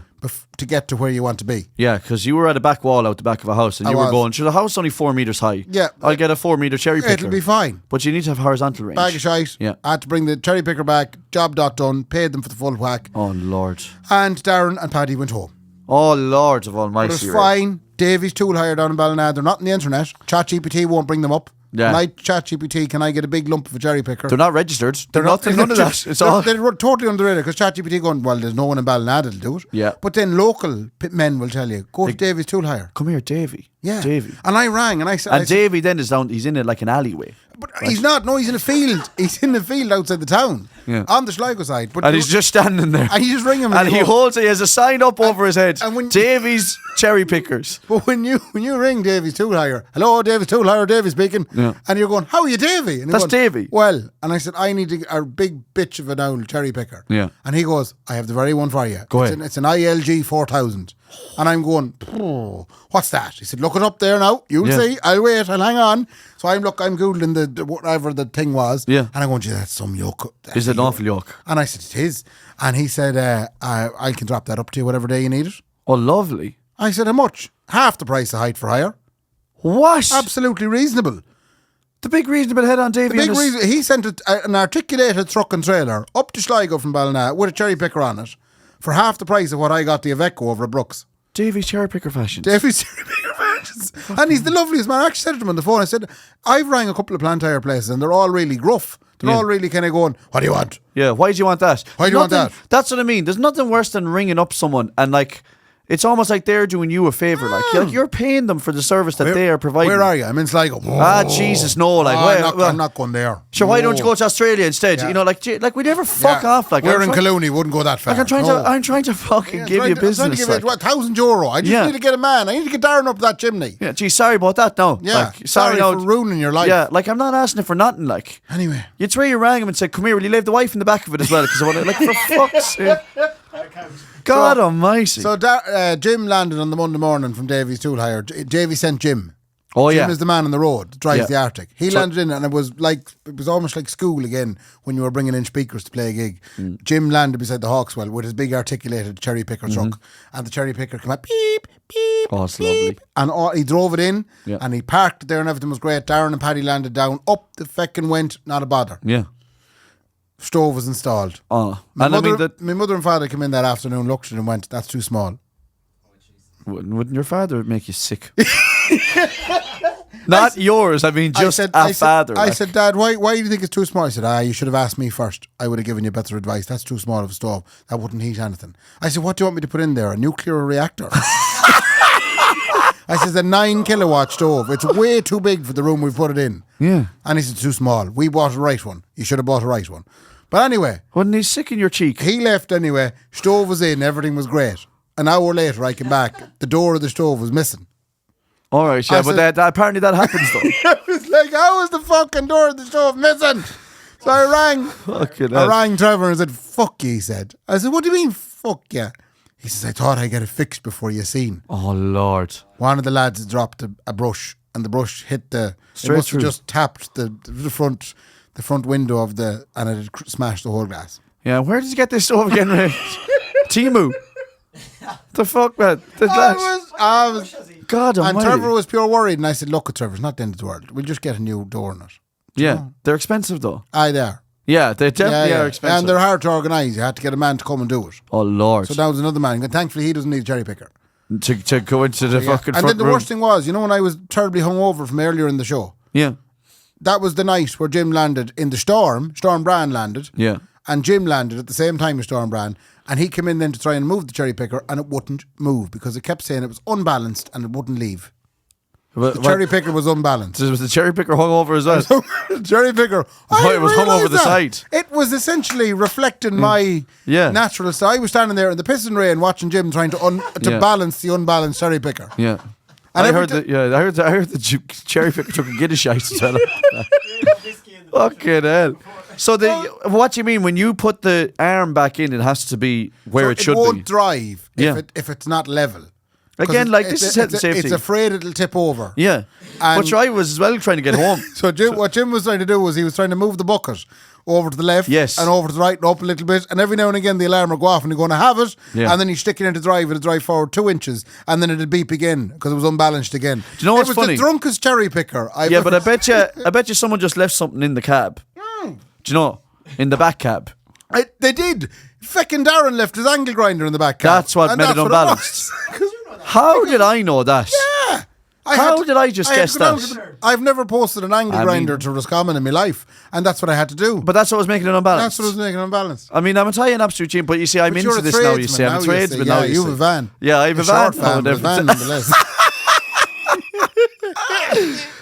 To get to where you want to be. Yeah, because you were at a back wall out the back of a house and you were going, the house is only 4 metres high. Yeah. I'll get a 4 metre cherry picker. It'll be fine. But you need to have horizontal range. Bag of shite. Yeah. I had to bring the cherry picker back, job dot done, paid them for the full whack. Oh, Lord. And Darren and Paddy went home. Oh, Lord of Almighty. But it's fine. Davy's tool hire down in Ballina. They're not on the internet. ChatGPT won't bring them up. Yeah. And I ChatGPT, can I get a big lump of a cherry picker? They're not registered. They're none of that. It's all. They're totally under the radar because ChatGPT going, well, there's no one in Ballina that'll do it. Yeah. But then local men will tell you, go to Davy's tool hire. Come here, Davy. Yeah. Davy. And I rang and I said. And Davy then is down, he's in it like an alleyway. But he's not. No, he's in a field. He's in the field outside the town. Yeah. On the Sligo side. But And he's just standing there. And you just ring him. And he holds it, he has a sign up over his head. and when- Davy's cherry pickers. But when you ring Davy's tool hire, hello, Davy's tool hire, Davy speaking. Yeah. And you're going, how are you, Davy? And That's going, Davy. Well, and I said, I need a big bitch of an owl cherry picker. Yeah. And he goes, I have the very one for you. Go it's ahead. It's an ILG 4000. And I'm going, what's that? He said, look it up there now. You'll see. I'll wait. I'll hang on. So I'm Googling the whatever the thing was. Yeah. And I'm going, gee, that's some yoke. Is it an awful yoke? And I said, it is. And he said, I can drop that up to you whatever day you need it. Oh, lovely. I said, how much? Half the price of height for hire. What? Absolutely reasonable. The big reasonable head on Davy. The big reason he sent an articulated truck and trailer up to Sligo from Ballina with a cherry picker on it for half the price of what I got the Iveco over at Brooks. Davy's cherry picker fashions. Davy's cherry picker fashions. And he's the loveliest man. I actually said to him on the phone, I said, I've rang a couple of plant hire places and they're all really gruff. They're all really kind of going, what do you want? Yeah, why do you want that? Why do you want that? That's what I mean. There's nothing worse than ringing up someone and like, it's almost like they're doing you a favour. Like you're paying them for the service that they are providing. Where are you? I'm in Sligo. Jesus, no. Like, I'm not going there. Sure, why don't you go to Australia instead? Yeah. You know, like we never fuck off. Like we're in Colonie, wouldn't go that far. Like I'm trying to fucking give you business. I'm trying to give you €1,000. I just need to get a man. I need to get Darren up that chimney. Yeah, gee, sorry about that. No, yeah, like, sorry for ruining your life. Yeah, like I'm not asking it for nothing. Like anyway, you'd swear you rang him and said, "Come here, will you leave the wife in the back of it as well?" Because I want to, like, for fuck's sake. God almighty. So Jim landed on the Monday morning from Davy's tool hire. Davy sent Jim. Oh yeah. Jim is the man on the road that drives the Arctic. He So- landed in and it was almost like school again when you were bringing in speakers to play a gig. Jim landed beside the Hawkswell with his big articulated cherry picker truck and the cherry picker came out beep, beep, Oh, it's beep. lovely. And he drove it in Yeah. and he parked it there and everything was great. Darren and Paddy landed down, up the feckin' went, not a bother. Yeah. Stove was installed. Oh, My and I mean that. my mother and father came in that afternoon, looked at it and went, that's too small. Wouldn't your father make you sick? Not yours. I mean, just father. I said, Dad, why do you think it's too small? He said, you should have asked me first. I would have given you better advice. That's too small of a stove. That wouldn't heat anything. I said, what do you want me to put in there? A nuclear reactor? I said, a 9 kilowatt stove. It's way too big for the room we've put it in. Yeah. And he said, too small. We bought a right one. You should have bought a right one. But anyway, Wasn't he sick in your cheek? he left anyway. Stove was in. Everything was great. An hour later, I came back. The door of the stove was missing. All right, yeah, I but said- apparently that happens though. I was like, how is the fucking door of the stove missing? So I Fucking hell. rang Trevor and said, fuck you, he said. I said, what do you mean, fuck you? He says, I thought I'd get it fixed before you seen. Oh, Lord. One of the lads had dropped a brush, and the brush hit it Straight must have through. just tapped the front window of and it had smashed the whole glass. Yeah, where did you get this stuff again, Ray? Timu. The fuck, man? I was, God and almighty. Trevor was pure worried, and I said, look, Trevor, it's not the end of the world. We'll just get a new door in it. Yeah, they're expensive though. Aye, there. Yeah, they definitely are expensive. And they're hard to organise. You had to get a man to come and do it. Oh, Lord. So now there's another man. And thankfully, he doesn't need a cherry picker. To go into the fucking And front then the room. worst thing was, when I was terribly hungover from earlier in the show, Yeah, that was the night where Jim landed in the Storm Brand landed. yeah. And Jim landed at the same time as Storm Brand. And he came in then to try and move the cherry picker, and it wouldn't move because it kept saying it was unbalanced and it wouldn't leave. The cherry picker was unbalanced. Was the cherry picker hung over as well? Cherry picker. It was hung over the side. It was essentially reflecting my natural style. I was standing there in the pissing rain watching Jim trying to balance the unbalanced cherry picker. Yeah. And I heard the cherry picker took a Guinness shite as well. Fucking hell. So what do you mean when you put the arm back in? It has to be where it should It won't be. drive if it's not level. Again, like this is health and safety. It's afraid it'll tip over. Yeah, And- but I was as well trying to get home. So what Jim was trying to do was he was trying to move the bucket over to the left Yes. and over to the right and up a little bit, and every now and again the alarm will go off and you're going to have it, and then you stick it into drive, it'll drive forward 2 inches, and then it'll beep again because it was unbalanced again. Do you know what's it was funny? the drunkest cherry picker I've Yeah, ever but I bet you someone just left something in the cab. Do you know? In the back cab. They did. Feckin' Darren left his angle grinder in the back cab. That's what And made it that's what unbalanced. was. How did I know that? Yeah. How did I just had guess to go down that? to I've never posted an angle grinder to Roscommon in my life, and that's what I had to do. But that's what was making it unbalanced. That's what was making it unbalanced. I mean, I'm Italian absolute cheap, but you see, I'm But you're into a this now. You see, I'm a tradesman tradesman now. now. Yeah, you have a van. Yeah, I have a short van. van, but a van nonetheless.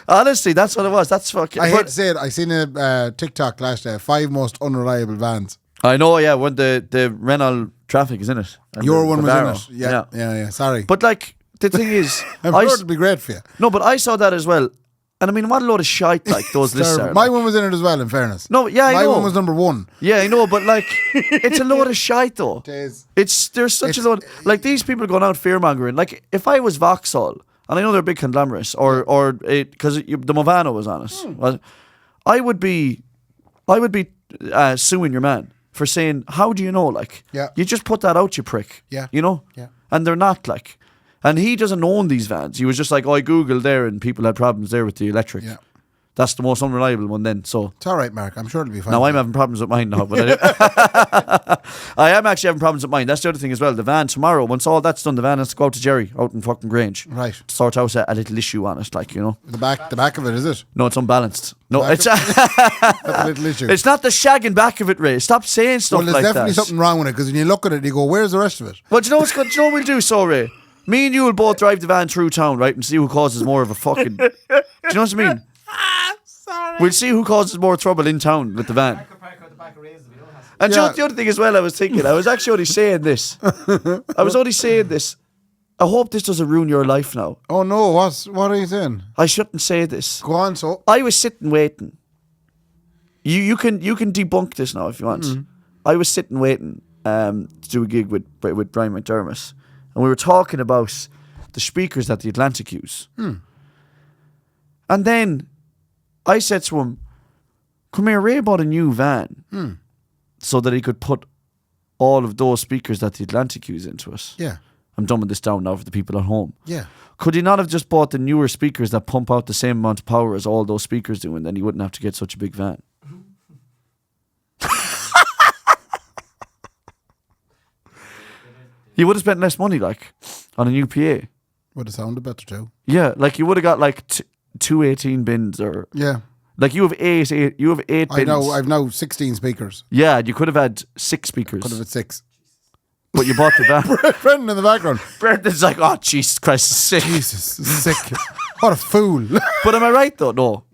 Honestly, that's what it was. That's fucking. I hate to say it. I seen a TikTok last day. 5 most unreliable vans. I know. Yeah, when the Renault traffic is in it. And Your the one was Vivaro. in it. Yeah. Sorry, But like the thing is, I'm sure it'll be great for you. no, but I saw that as well, and I mean, what a load of shite like those lists Terrible. are. My like. one was in it as well. In fairness, No, yeah, I my know. one was number 1. Yeah, I know, but like, it's a load of shite though. is. There's such a load. Like these people going out fear mongering. Like if I was Vauxhall, and I know they're big conglomerates, or because the Movano was on it, well, I would be suing your man for saying, how do you know? Like, you just put that out, you prick. Yeah. You know. Yeah. And they're not like, and he doesn't own these vans. He was just like, oh, I googled there, and people had problems there with the electric. Yeah. That's the most unreliable one then. So It's all right, Mark. I'm sure it'll be fine. now I'm having problems with mine now, but I am actually having problems with mine. That's the other thing as well. The van tomorrow, once all that's done, the van has to go out to Jerry out in fucking Grange. Right. To sort out a little issue on it, like, you know. The back of it, is it? No, it's unbalanced. No, Back it's That's a little issue. it's not the shagging back of it, Ray. Stop saying stuff Well, there's like definitely that. something wrong with it because when you look at it, you go, "Where's the rest of it?" But do you know what's good? Do you know what we'll do, so Ray? Me and you will both drive the van through town, right, and see who causes more of a fucking. Do you know what I mean? We'll see who causes more trouble in town with the van. And Yeah. the other thing as well, I was thinking, I was actually only saying this. I hope this doesn't ruin your life now. Oh no! What are you saying? I shouldn't say this. Go on, so I was sitting waiting. You can debunk this now if you want. I was sitting waiting to do a gig with Brian McDermott, and we were talking about the speakers that the Atlantic use. And then I said to him, "Come here, Ray bought a new van so that he could put all of those speakers that the Atlantic use into it." yeah, I'm dumbing this down now for the people at home. yeah. Could he not have just bought the newer speakers that pump out the same amount of power as all those speakers do, and then he wouldn't have to get such a big van? He would have spent less money, like, on a new PA. Would have sounded better too. Yeah, like you would have got like two 18 bins, or Yeah, like you have eight bins. I know. I've now 16 speakers. Yeah, you could have had 6 speakers, Could have had 6. but you bought the van. Brendan in the background. Brendan's like, oh Jesus Christ, sick. Jesus, sick. What a fool. But am I right though? No.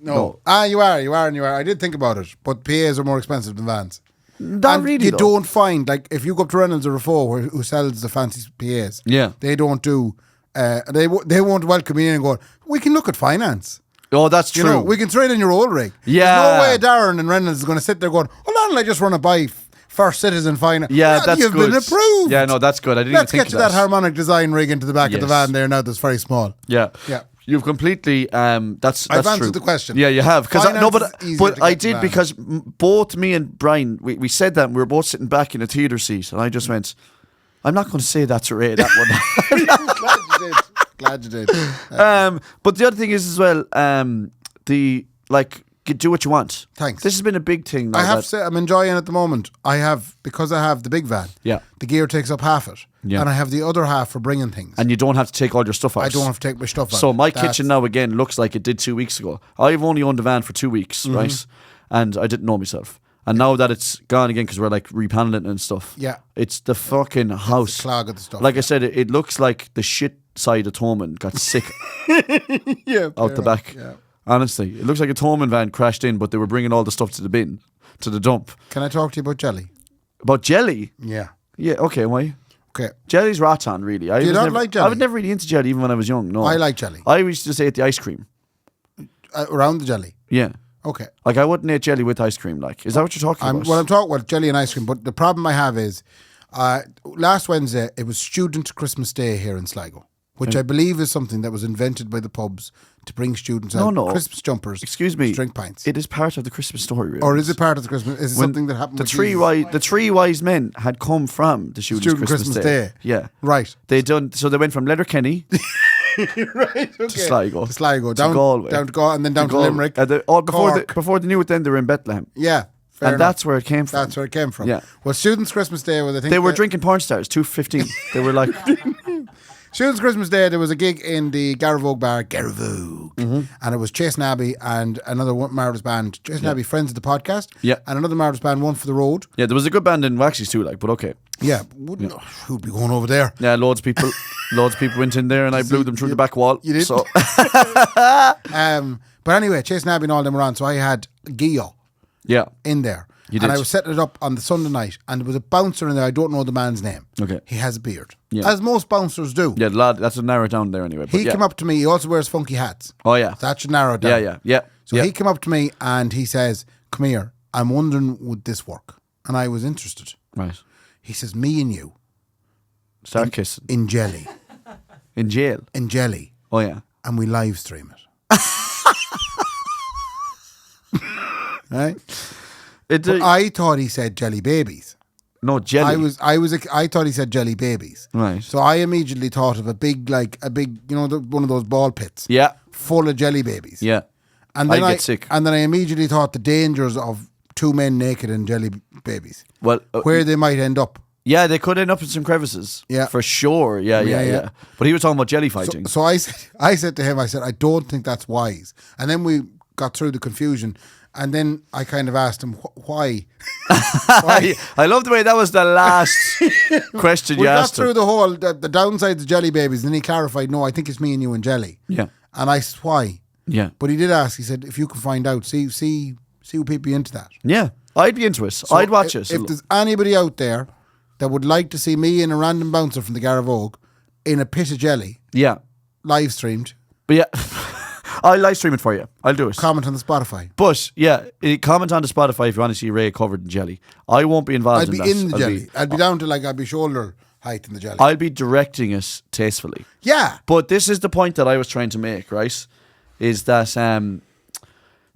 You are. I did think about it, but PAs are more expensive than vans. Not And really. you though. don't find, like, if you go up to Reynolds or Refoe, who sells the fancy PAs, Yeah. they don't do. They won't welcome you in and go, "We can look at finance." Oh, that's true. You know, we can trade in your old rig. Yeah. There's no way Darren and Reynolds is going to sit there going, hold on, I just run it by First Citizen Finance. Yeah, that's You've good. been approved. Yeah, no, that's good. I didn't Let's even get think you of that harmonic design rig into the back of the van there now that's very small. Yeah. Yeah. You've completely that's I've true. answered the question. Yeah, you have. Because Finance but is easier but to I get did the van. because both me and Brian we said that and we were both sitting back in a theatre seat and I just went, I'm not going to say that to Ray that one. Glad you did. But the other thing is as well, do what you want. Thanks. This has been a big thing. I have to say, I'm enjoying it at the moment. Because I have the big van. Yeah. The gear takes up half it. Yeah. And I have the other half for bringing things. And you don't have to take all your stuff out. I don't have to take my stuff out. So my kitchen now again looks like it did 2 weeks ago. I've only owned the van for 2 weeks, right? And I didn't know myself. And now that it's gone again because we're like repaneling it and stuff. Yeah. It's the fucking house. the clog of the stuff. Like I said, it looks like the shit side of Toman got sick out the back. Yeah. Honestly, it looks like a Toman van crashed in, but they were bringing all the stuff to the bin, to the dump. Can I talk to you about jelly? About jelly? Yeah. Yeah, okay, why? Okay. Jelly's rotten, really. Do you not like jelly? I was never really into jelly even when I was young, no. I like jelly. I used to say at the ice cream. Around the jelly. Yeah. Okay. Like I wouldn't eat jelly with ice cream, like. Is that what you're talking about? Well, I'm talking about jelly and ice cream, but the problem I have is last Wednesday it was Student Christmas Day here in Sligo, which I believe is something that was invented by the pubs to bring students out Christmas jumpers. Excuse me. To drink pints. It is part of the Christmas story, really. Or is it part of the Christmas? Is it something that happened? The with the three wise men had come from the Student Christmas Day. Yeah. Right. They went from Letterkenny right. Okay. to Sligo. To Sligo. Down to Galway. Down to Galway and then down to Limerick. Before they knew it then they were in Bethlehem. Yeah. And that's where it came from. That's where it came from. Yeah. Well, Students' Christmas Day was, I think... They were drinking porn stars, 2:15. They were like... Students' Christmas Day, there was a gig in the Garavogue bar, Garavogue. And it was Chase Nabby and another marvellous band. Chase Nabby, friends of the podcast. Yeah. And another marvellous band, One for the Road. Yeah, there was a good band in Waxy's too, like, but okay. Yeah. Who'd be going over there? Yeah, loads of people went in there and I blew them through the back wall. You did? So. But anyway, Chase Nabby and all them were on, so I had Gio Yeah. in there. You and did. I was setting it up on the Sunday night, and there was a bouncer in there. I don't know the man's name. Okay. He has a beard, Yeah. as most bouncers do. Yeah, lad, that's a narrow it down there anyway. But He yeah. came up to me. He also wears funky hats. Oh, yeah. So that should narrow it down. Yeah. So yeah. he came up to me and he says, "Come here. I'm wondering, would this work?" And I was interested. Right. He says, "Me and you Start kissing. in jelly, In jail. in jelly, Oh, yeah. and we live stream it." Right? But I thought he said jelly babies. No, jelly. I thought he said jelly babies. Right. So I immediately thought of a big, one of those ball pits. Yeah. Full of jelly babies. Yeah. And then I'd get sick. And then I immediately thought the dangers of two men naked in jelly babies. Well, Where they might end up. yeah, they could end up in some crevices. Yeah. For sure. Yeah. But he was talking about jelly fighting. So I said to him, I don't think that's wise. And then we got through the confusion. And then I kind of asked him, why? Why? I love the way that was the last question We you got asked through him. the whole, the downsides of jelly babies. And then he clarified, no, I think it's me and you and jelly. Yeah. And I said, why? Yeah. But he did ask, he said, if you can find out, see what people be into that. Yeah. I'd be into it. So I'd watch it. If there's anybody out there that would like to see me and a random bouncer from the Garavogue in a pit of jelly, Yeah. live streamed, But yeah. I'll live stream it for you. I'll do it. comment on the Spotify. But yeah, comment on the Spotify if you want to see Ray covered in jelly. I won't be involved I'd in be that. in the jelly. I'd be down to I'd be shoulder height in the jelly. I'll be directing it tastefully. Yeah. But this is the point that I was trying to make, right? Is that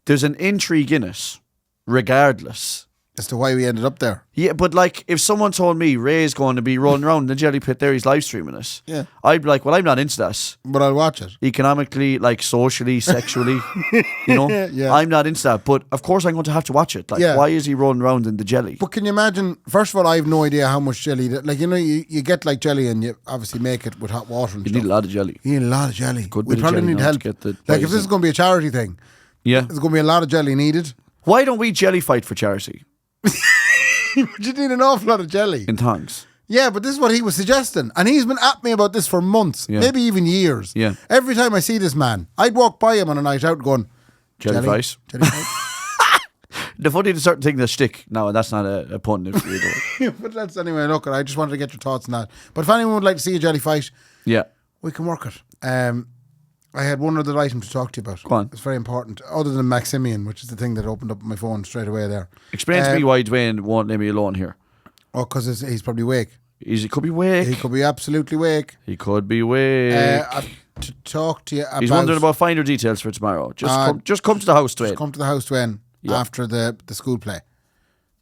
there's an intrigue in it, regardless. As to why we ended up there. Yeah, but like if someone told me Ray's going to be rolling around in the jelly pit there, he's live streaming it. Yeah. I'd be like, well, I'm not into that. But I'll watch it. Economically, like socially, sexually, you know, Yeah. I'm not into that. But of course, I'm going to have to watch it. Like, Yeah. why is he rolling around in the jelly? But can you imagine, first of all, I have no idea how much jelly, you get jelly and you obviously make it with hot water and You stuff. need a lot of jelly. You need a lot of jelly. Good We bit of probably jelly need now help. to get the If poison. this is going to be a charity thing, Yeah. there's going to be a lot of jelly needed. Why don't we jelly fight for charity But you need an awful lot of jelly. in tongues? Yeah, but this is what he was suggesting. And he's been at me about this for months, Yeah. maybe even years. Yeah. Every time I see this man, I'd walk by him on a night out going, Jelly fight. Jelly fight. The funny is certain thing that's stick. No, that's not a pun. If you do. But that's anyway, look, I just wanted to get your thoughts on that. But if anyone would like to see a jelly fight, Yeah. we can work it. I had one other item to talk to you about. Go on. It's very important. Other than Maximian, which is the thing that opened up my phone straight away there. Explain to me why Dwayne won't leave me alone here. Oh, because he's probably awake. He could be awake. He could be absolutely awake. He could be awake. To talk to you about... He's wondering about finer details for tomorrow. Just come to the house, Dwayne. Just come to the house, Dwayne, after the school play.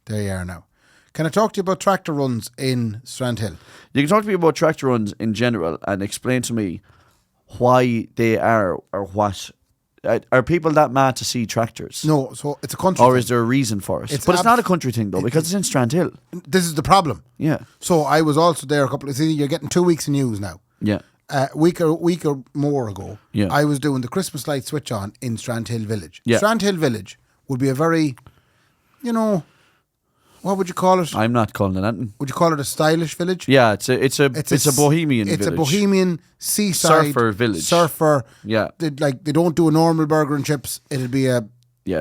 There you are now. Can I talk to you about tractor runs in Strandhill? You can talk to me about tractor runs in general and explain to me why they are or what. Are people that mad to see tractors? No, so it's a country Or thing. is there a reason for it? But it's not a country thing though, because it's in Strandhill. This is the problem. Yeah. So I was also there a couple of... See, you're getting 2 weeks of news now. Yeah. Week or more ago, Yeah. I was doing the Christmas light switch on in Strandhill Village. Yeah. Strandhill Village would be a very, what would you call it? I'm not calling it anything. Would you call it a stylish village? Yeah, it's a bohemian village. It's a bohemian seaside Surfer village. Surfer. Yeah. They don't do a normal burger and chips. It'd be a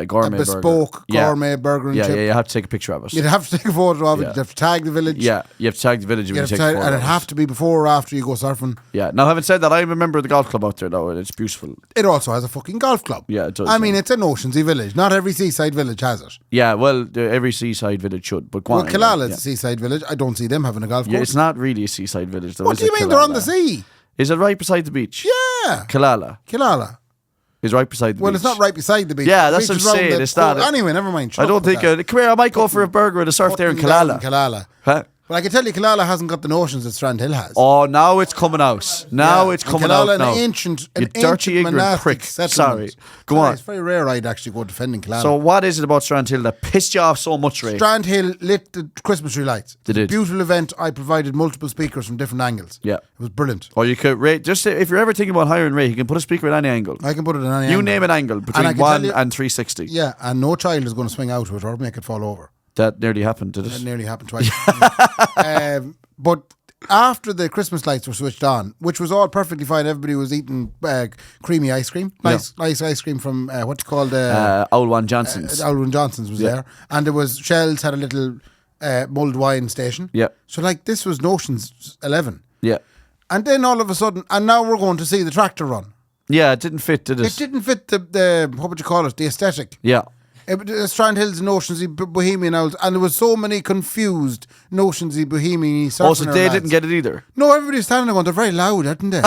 gourmet bespoke burger. gourmet burger and chip. Yeah, you have to take a picture of it. You'd have to take a photo of it. Yeah. You'd have to tag the village. Yeah, you have to tag the village when you take a photo. And it'd have to be before or after you go surfing. Yeah. Now, having said that, I'm a member of the golf club out there though, and it's beautiful. It also has a fucking golf club. Yeah, it does. I mean, it's an oceansy village. Not every seaside village has it. Yeah, well, every seaside village should. But Well, Killala's a seaside village. I don't see them having a golf course. Yeah, it's not really a seaside village though. What is do you it, mean? They're on the Killala? sea. Is it right beside the beach? Yeah. Killala is right beside the beach. Well, it's not right beside the beach. Yeah, The that's beach what I'm is around saying. the It's not. Anyway, never mind. I don't think. Come here, I might go for a burger and a surf there in Killala. Killala. Huh? But I can tell you, Killala hasn't got the notions that Strandhill has. Oh, now it's coming out. Now it's coming Killala, out now. An You dirty, ignorant monastic prick. settlement. Sorry. Go on. It's very rare I'd actually go defending Killala. So what is it about Strandhill that pissed you off so much, Ray? Strandhill lit the Christmas tree lights. They did. Beautiful event. I provided multiple speakers from different angles. Yeah. It was brilliant. Or you could, Ray, just if you're ever thinking about hiring Ray, he can put a speaker at any angle. I can put it in any You angle. name an angle And I between can 1 tell you- and 360. Yeah, and no child is going to swing out of it or make it fall over. That nearly happened, did That it? nearly happened twice. But after the Christmas lights were switched on, which was all perfectly fine, everybody was eating creamy ice cream. Nice ice cream from what do you call the Old Johnson's. Alwyn Johnson's was there. And there was Shell's had a little mulled wine station. Yeah. So like this was Notion's 11. Yeah. And then all of a sudden, and now we're going to see the tractor run. Yeah, it didn't fit, did it? It didn't fit the what would you call it, the aesthetic. Yeah. Strandhill's and Oceansy Bohemian owls, and there was so many confused Oceansy Bohemian surfing. Oh, so they didn't get it either. No, everybody's standing there going, they're very loud, aren't they?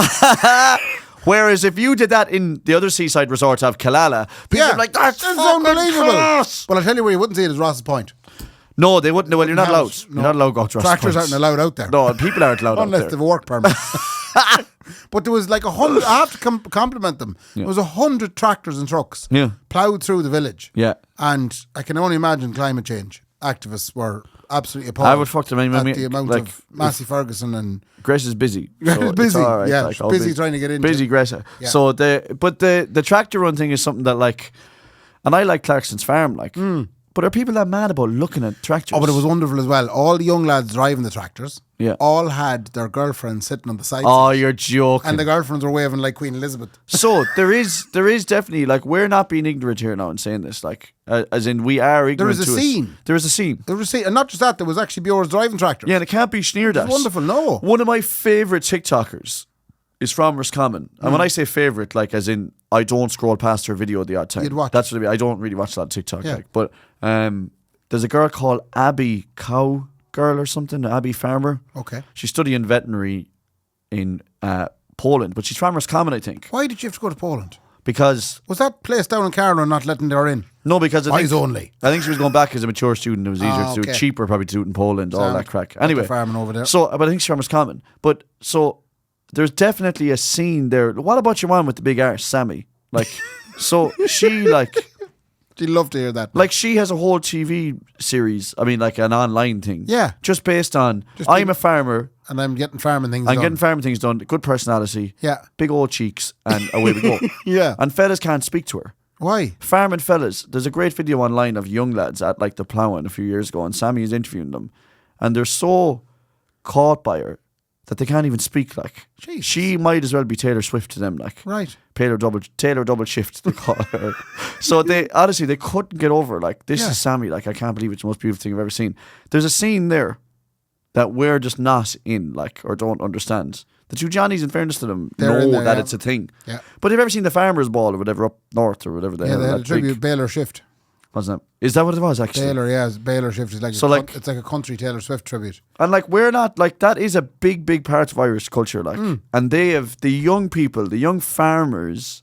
Whereas if you did that in the other seaside resorts of Killala, people would be like, that's unbelievable. class. Well, I'll tell you where you wouldn't see it is Ross's Point. No, they wouldn't. Well, you're not allowed. No. You're not allowed to go to Ross's Tractors Point. aren't allowed out there. No, people aren't allowed out Unless there. they've a work permit. But there was like 100, I have to compliment them. There was 100 tractors and trucks ploughed through the village. Yeah. And I can only imagine climate change activists were absolutely appalled. I would fuck them. at the amount like, of Massey Ferguson and Grace is busy. Grace so is busy, it's all right, yeah, like, she's I'll busy be- trying to get in. Busy Grace. Yeah. So the tractor run thing is something that like, and I like Clarkson's Farm, like, but are people that mad about looking at tractors? Oh, but it was wonderful as well. All the young lads driving the tractors, Yeah. all had their girlfriends sitting on the side. Oh, you're joking. And the girlfriends were waving like Queen Elizabeth. So there is definitely like we're not being ignorant here now and saying this like as in we are ignorant. There is a scene. There is a scene. There was, and not just that, there was actually Bjorn's driving tractors. Yeah, and it can't be sneered at. It's wonderful, no. One of my favourite TikTokers is from Roscommon. And when I say favourite, like as in I don't scroll past her video the odd time. You'd watch. That's what I mean. I don't really watch that TikTok. Yeah. Like, but there's a girl called Abby Cow Girl or something, Abby Farmer. Okay. She's studying veterinary in Poland, but she's from Roscommon, I think. Why did you have to go to Poland? Because Was that place down in Carlow not letting her in? no, because I Eyes think, only. I think she was going back as a mature student. It was easier to do it, okay. cheaper probably to do it in Poland, all Sound that crack. like Anyway, the farming over there. So, but I think she's from Roscommon. But so there's definitely a scene there. What about your one with the big arse, Sammy? Like, so she like. She'd love to hear that. Like she has a whole TV series. I mean, like an online thing. Yeah. Just based on Just I'm being- a farmer. And I'm getting farming things I'm done. getting farming things done. Good personality. Yeah. Big old cheeks, and away we go. Yeah. And fellas can't speak to her. Why? Farming fellas. There's a great video online of young lads at like the ploughing a few years ago, and Sammy is interviewing them, and they're so caught by her that they can't even speak. Like Jesus. she might as well be Taylor Swift to them. Like Right. Taylor double shift they call her. So they honestly they couldn't get over like this Yeah. is Sammy. Like I can't believe it's the most beautiful thing I've ever seen. There's a scene there that we're just not in, like, or don't understand. The two Johnnies, in fairness to them, They're know in there, that yeah. it's a thing. Yeah. But have you ever seen the Farmers Ball or whatever up north or whatever they Yeah, have? they had a that tribute, big- Baylor Shift. Wasn't it? Is that what it was actually? Baylor, yeah, Baylor Shift is like, So, like- it's like a country Taylor Swift tribute. And like we're not like that is a big part of Irish culture, like, and they have the young people, the young farmers,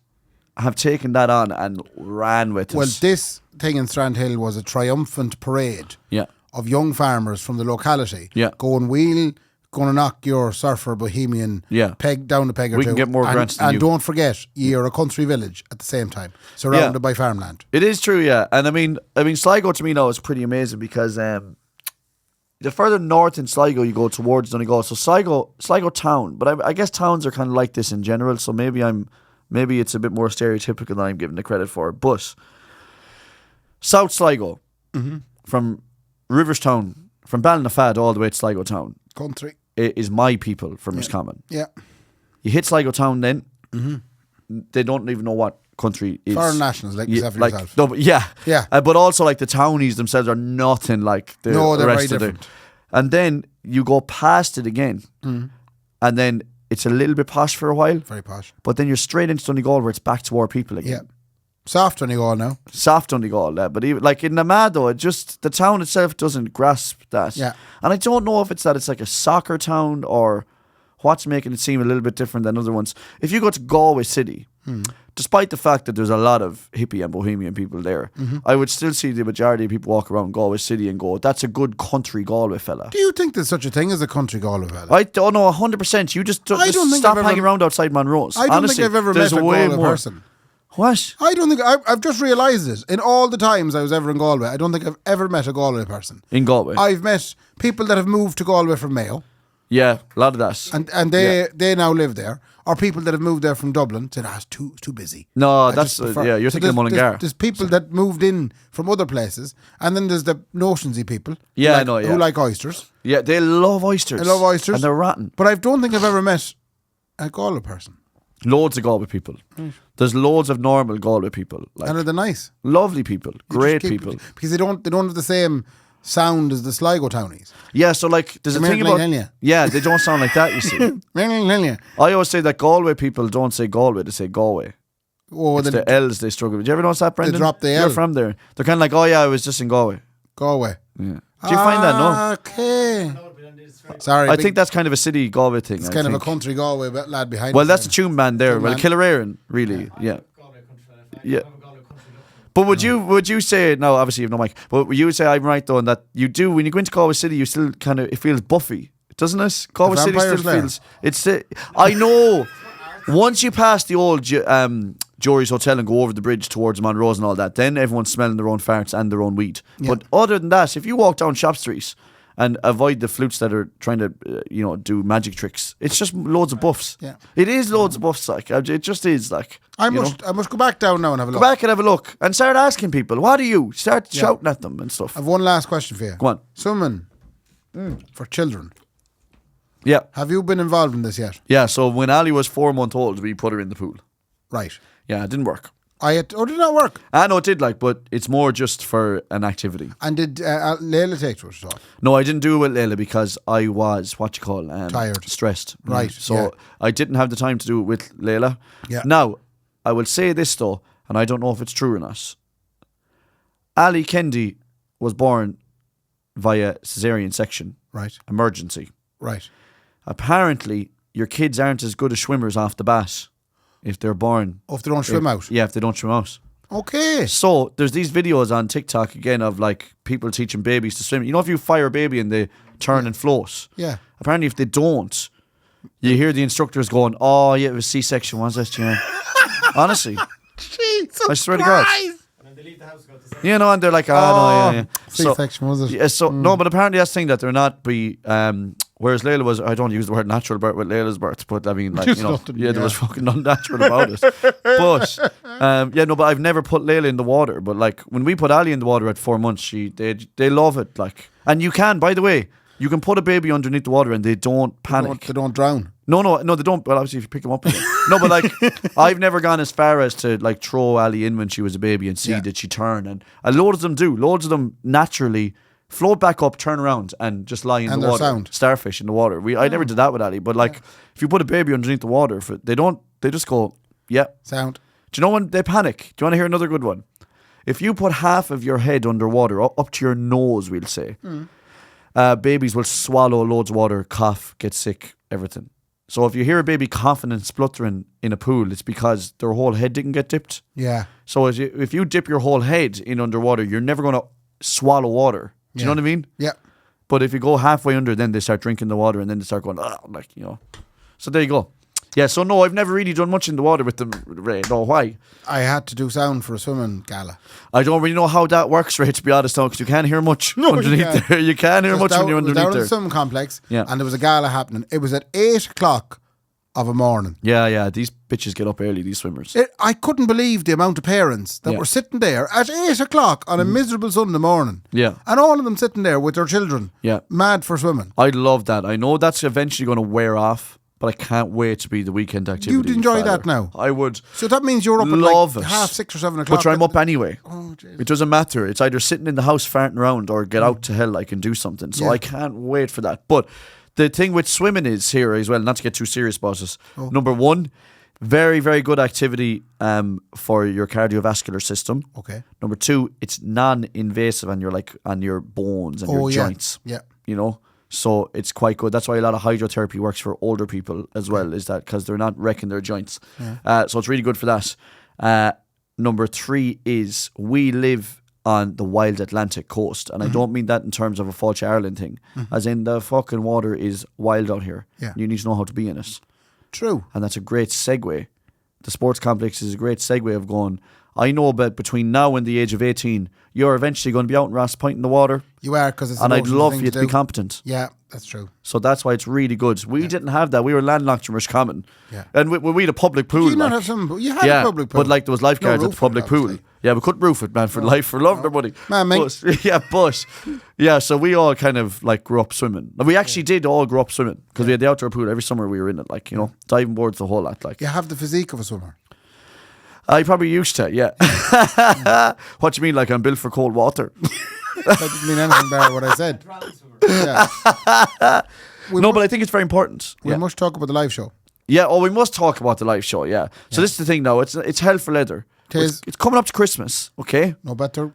have taken that on and ran with Well, it. this thing in Strandhill was a triumphant parade Yeah. of young farmers from the locality Yeah. going wheel, going to knock your surfer bohemian Yeah. peg down a peg or We two. can get more and, grants than and you. don't forget, you're a country village at the same time, surrounded by farmland. It is true, yeah. And I mean, Sligo to me now is pretty amazing because the further north in Sligo you go towards Donegal, so Sligo town, but I guess towns are kind of like this in general. So maybe it's a bit more stereotypical than I'm giving the credit for. But South Sligo, from Riverstown, from Ballinafad all the way to Sligo town, Country. is my people from Roscommon. Yeah. You hit Sligo town, then they don't even know what country is. Foreign nationals like yourself and yourself. No, but yeah, Yeah. But also like the townies themselves are nothing like the No, they're rest very of the. different. And then you go past it again, and then it's a little bit posh for a while, Very posh. but then you're straight into Donegal where it's back to our people again. Yeah. Soft on you all now. Soft Donegal, but even like in Namad though, the town itself doesn't grasp that. Yeah. And I don't know if it's that it's like a soccer town or what's making it seem a little bit different than other ones. If you go to Galway City, despite the fact that there's a lot of hippie and bohemian people there, I would still see the majority of people walk around Galway City and go, that's a good country Galway fella. Do you think there's such a thing as a country Galway fella? I don't know 100%. You just I don't think stop I've hanging ever- around outside Monroe's. I don't Honestly, think I've ever there's met a way Galway more. person. What? I don't think I've just realised it. In all the times I was ever in Galway, I don't think I've ever met a Galway person. In Galway? I've met people that have moved to Galway from Mayo, Yeah, a lot of that. and they now live there, or people that have moved there from Dublin said, it's too busy. No, I that's just prefer-" you're thinking of there's- Mullingar. There's people that moved in from other places, and then there's the Notionsy people. Yeah, who I know, yeah. who like oysters. Yeah, they love oysters. They love oysters, and they're rotten. But I don't think I've ever met a Galway person. Loads of Galway people. There's loads of normal Galway people, like And are they nice? lovely people, You great just keep- people. because they don't have the same sound as the Sligo townies. Yeah, so like there's a thing about yeah, they don't sound like that. You see, I always say that Galway people don't say Galway; they say Galway. Oh, It's the L's they struggle with. Do you ever notice that, Brendan? drop the You're L. from there. They're kind of like, oh yeah, I was just in Galway. Galway. Yeah. Do you find that? No. Okay. Sorry, I think that's kind of a city Galway thing. it's I kind of a think. country Galway lad behind. Well, us that's then. the tune man there. Tune Well, man. Killereirin, really, yeah. Yeah. But would you say no? Obviously, you have no mic. But would you say I'm right though, in that you do when you go into Galway City, you still kind of it feels Buffy, doesn't it? Galway City Vampire still Slayer. feels it's. I know. Once you pass the old Jory's Hotel and go over the bridge towards Monroe's and all that, then everyone's smelling their own farts and their own weed. Yeah. But other than that, if you walk down Shop Street and avoid the flutes that are trying to, do magic tricks, it's just loads of buffs. Yeah. It is loads of buffs. Like it just is. Like I must go back down now and have a go look. back and have a look and start asking people, what are you? Start shouting at them and stuff. I've one last question for you. Go on. Swimming for children. Yeah. Have you been involved in this yet? Yeah, so when Ali was 4 months old, we put her in the pool. Right. Yeah, it didn't work. Did not work? I know it did, but it's more just for an activity. And did Layla take to it at all? No, I didn't do it with Layla because I was, Tired. stressed. Right, So yeah. I didn't have the time to do it with Layla. Yeah. Now, I will say this though, and I don't know if it's true or not. Ali Kendy was born via cesarean section. Right. Emergency. Right. Apparently, your kids aren't as good as swimmers off the bat if they're born. Oh, if they don't swim out. Yeah, if they don't swim out. Okay. So there's these videos on TikTok again of like people teaching babies to swim. You know, if you fire a baby and they turn and float. Yeah. Apparently, if they don't, you hear the instructors going, "Oh yeah, it was C-section, was it?" You know? Honestly, Jesus I swear to God. And then they leave the house, go to the You know, and they're like, "Oh, no, yeah." C-section, was it? Yeah, so no, but apparently that's the thing that they're not whereas Layla was, I don't use the word natural birth with Layla's birth, but I mean, like, Just you know, nothing, there yeah. was fucking nothing natural about it. But but I've never put Layla in the water. But like when we put Ali in the water at 4 months, they love it. Like, and you can, by the way, you can put a baby underneath the water and they don't panic. They don't drown. No, they don't. Well, obviously, if you pick them up again. No, but like, I've never gone as far as to like throw Ali in when she was a baby and see Yeah. did she turn. And a load of them do. Loads of them naturally float back up, turn around, and just lie in And the they're water. sound. Starfish in the water. I never did that with Ali, but like if you put a baby underneath the water, they just go, yeah. Sound. Do you know when they panic? Do you want to hear another good one? If you put half of your head underwater, up to your nose, we'll say, babies will swallow loads of water, cough, get sick, everything. So if you hear a baby coughing and spluttering in a pool, it's because their whole head didn't get dipped. Yeah. So if you dip your whole head in underwater, you're never going to swallow water. Do you know what I mean? Yeah. But if you go halfway under, then they start drinking the water and then they start going, So there you go. Yeah, so no, I've never really done much in the water with them, Ray. No, why? I had to do sound for a swimming gala. I don't really know how that works, Ray, to be honest, now, because you can't hear much underneath there. You can't hear much when you're It was underneath down in there. the swimming complex, Yeah. and there was a gala happening. It was at 8 o'clock of a morning. Yeah, these bitches get up early, these swimmers. I couldn't believe the amount of parents that Yeah. were sitting there at 8 o'clock on a miserable Sunday morning. Yeah. And all of them sitting there with their children. Yeah. Mad for swimming. I'd love that. I know that's eventually going to wear off, but I can't wait to be the weekend activity. You'd enjoy father. that now? I would. So that means you're up Love at it. like 6:30 or 7 o'clock. But I'm up anyway. Oh, jeez. It doesn't matter. It's either sitting in the house farting around or get out to hell I can do something. So Yeah. I can't wait for that. But the thing with swimming is here as well, not to get too serious about it. Number one, very, very good activity for your cardiovascular system. Okay. Number two, it's non-invasive on your bones and your joints. Yeah. You know? So it's quite good. That's why a lot of hydrotherapy works for older people as well, is that because they're not wrecking their joints. So it's really good for that. Number three is we live on the wild Atlantic coast. And I don't mean that in terms of a Fáilte Ireland thing. As in the fucking water is wild out here. Yeah. You need to know how to be in it. True. And that's a great segue. The sports complex is a great segue of going, I know about between now and the age of 18, you're eventually going to be out in Ross Point in the water. You are, because it's And I'd love for you to to be competent. Yeah, that's true. So that's why it's really good. We didn't have that. We were landlocked in Rishcommon. Yeah. And we had a public pool. Did you not have some? You had a public pool. but like there was lifeguards No at the roof on it, public pool. obviously. Yeah, we couldn't roof it, man, for life, for love, everybody. Man, mate. Yeah, so we all kind of like grew up swimming. And we actually did all grow up swimming because we had the outdoor pool every summer. We were in it, like, you know, diving boards, the whole lot. Like, You have the physique of a swimmer. I probably used to, yeah. What do you mean? Like I'm built for cold water? That didn't mean anything by what I said. Drown swimmer. Yeah. No, but I think it's very important. We Yeah. must talk about the live show. Yeah, we must talk about the live show, yeah. So this is the thing now, it's hell for leather. Tis. It's coming up to Christmas, okay? No better.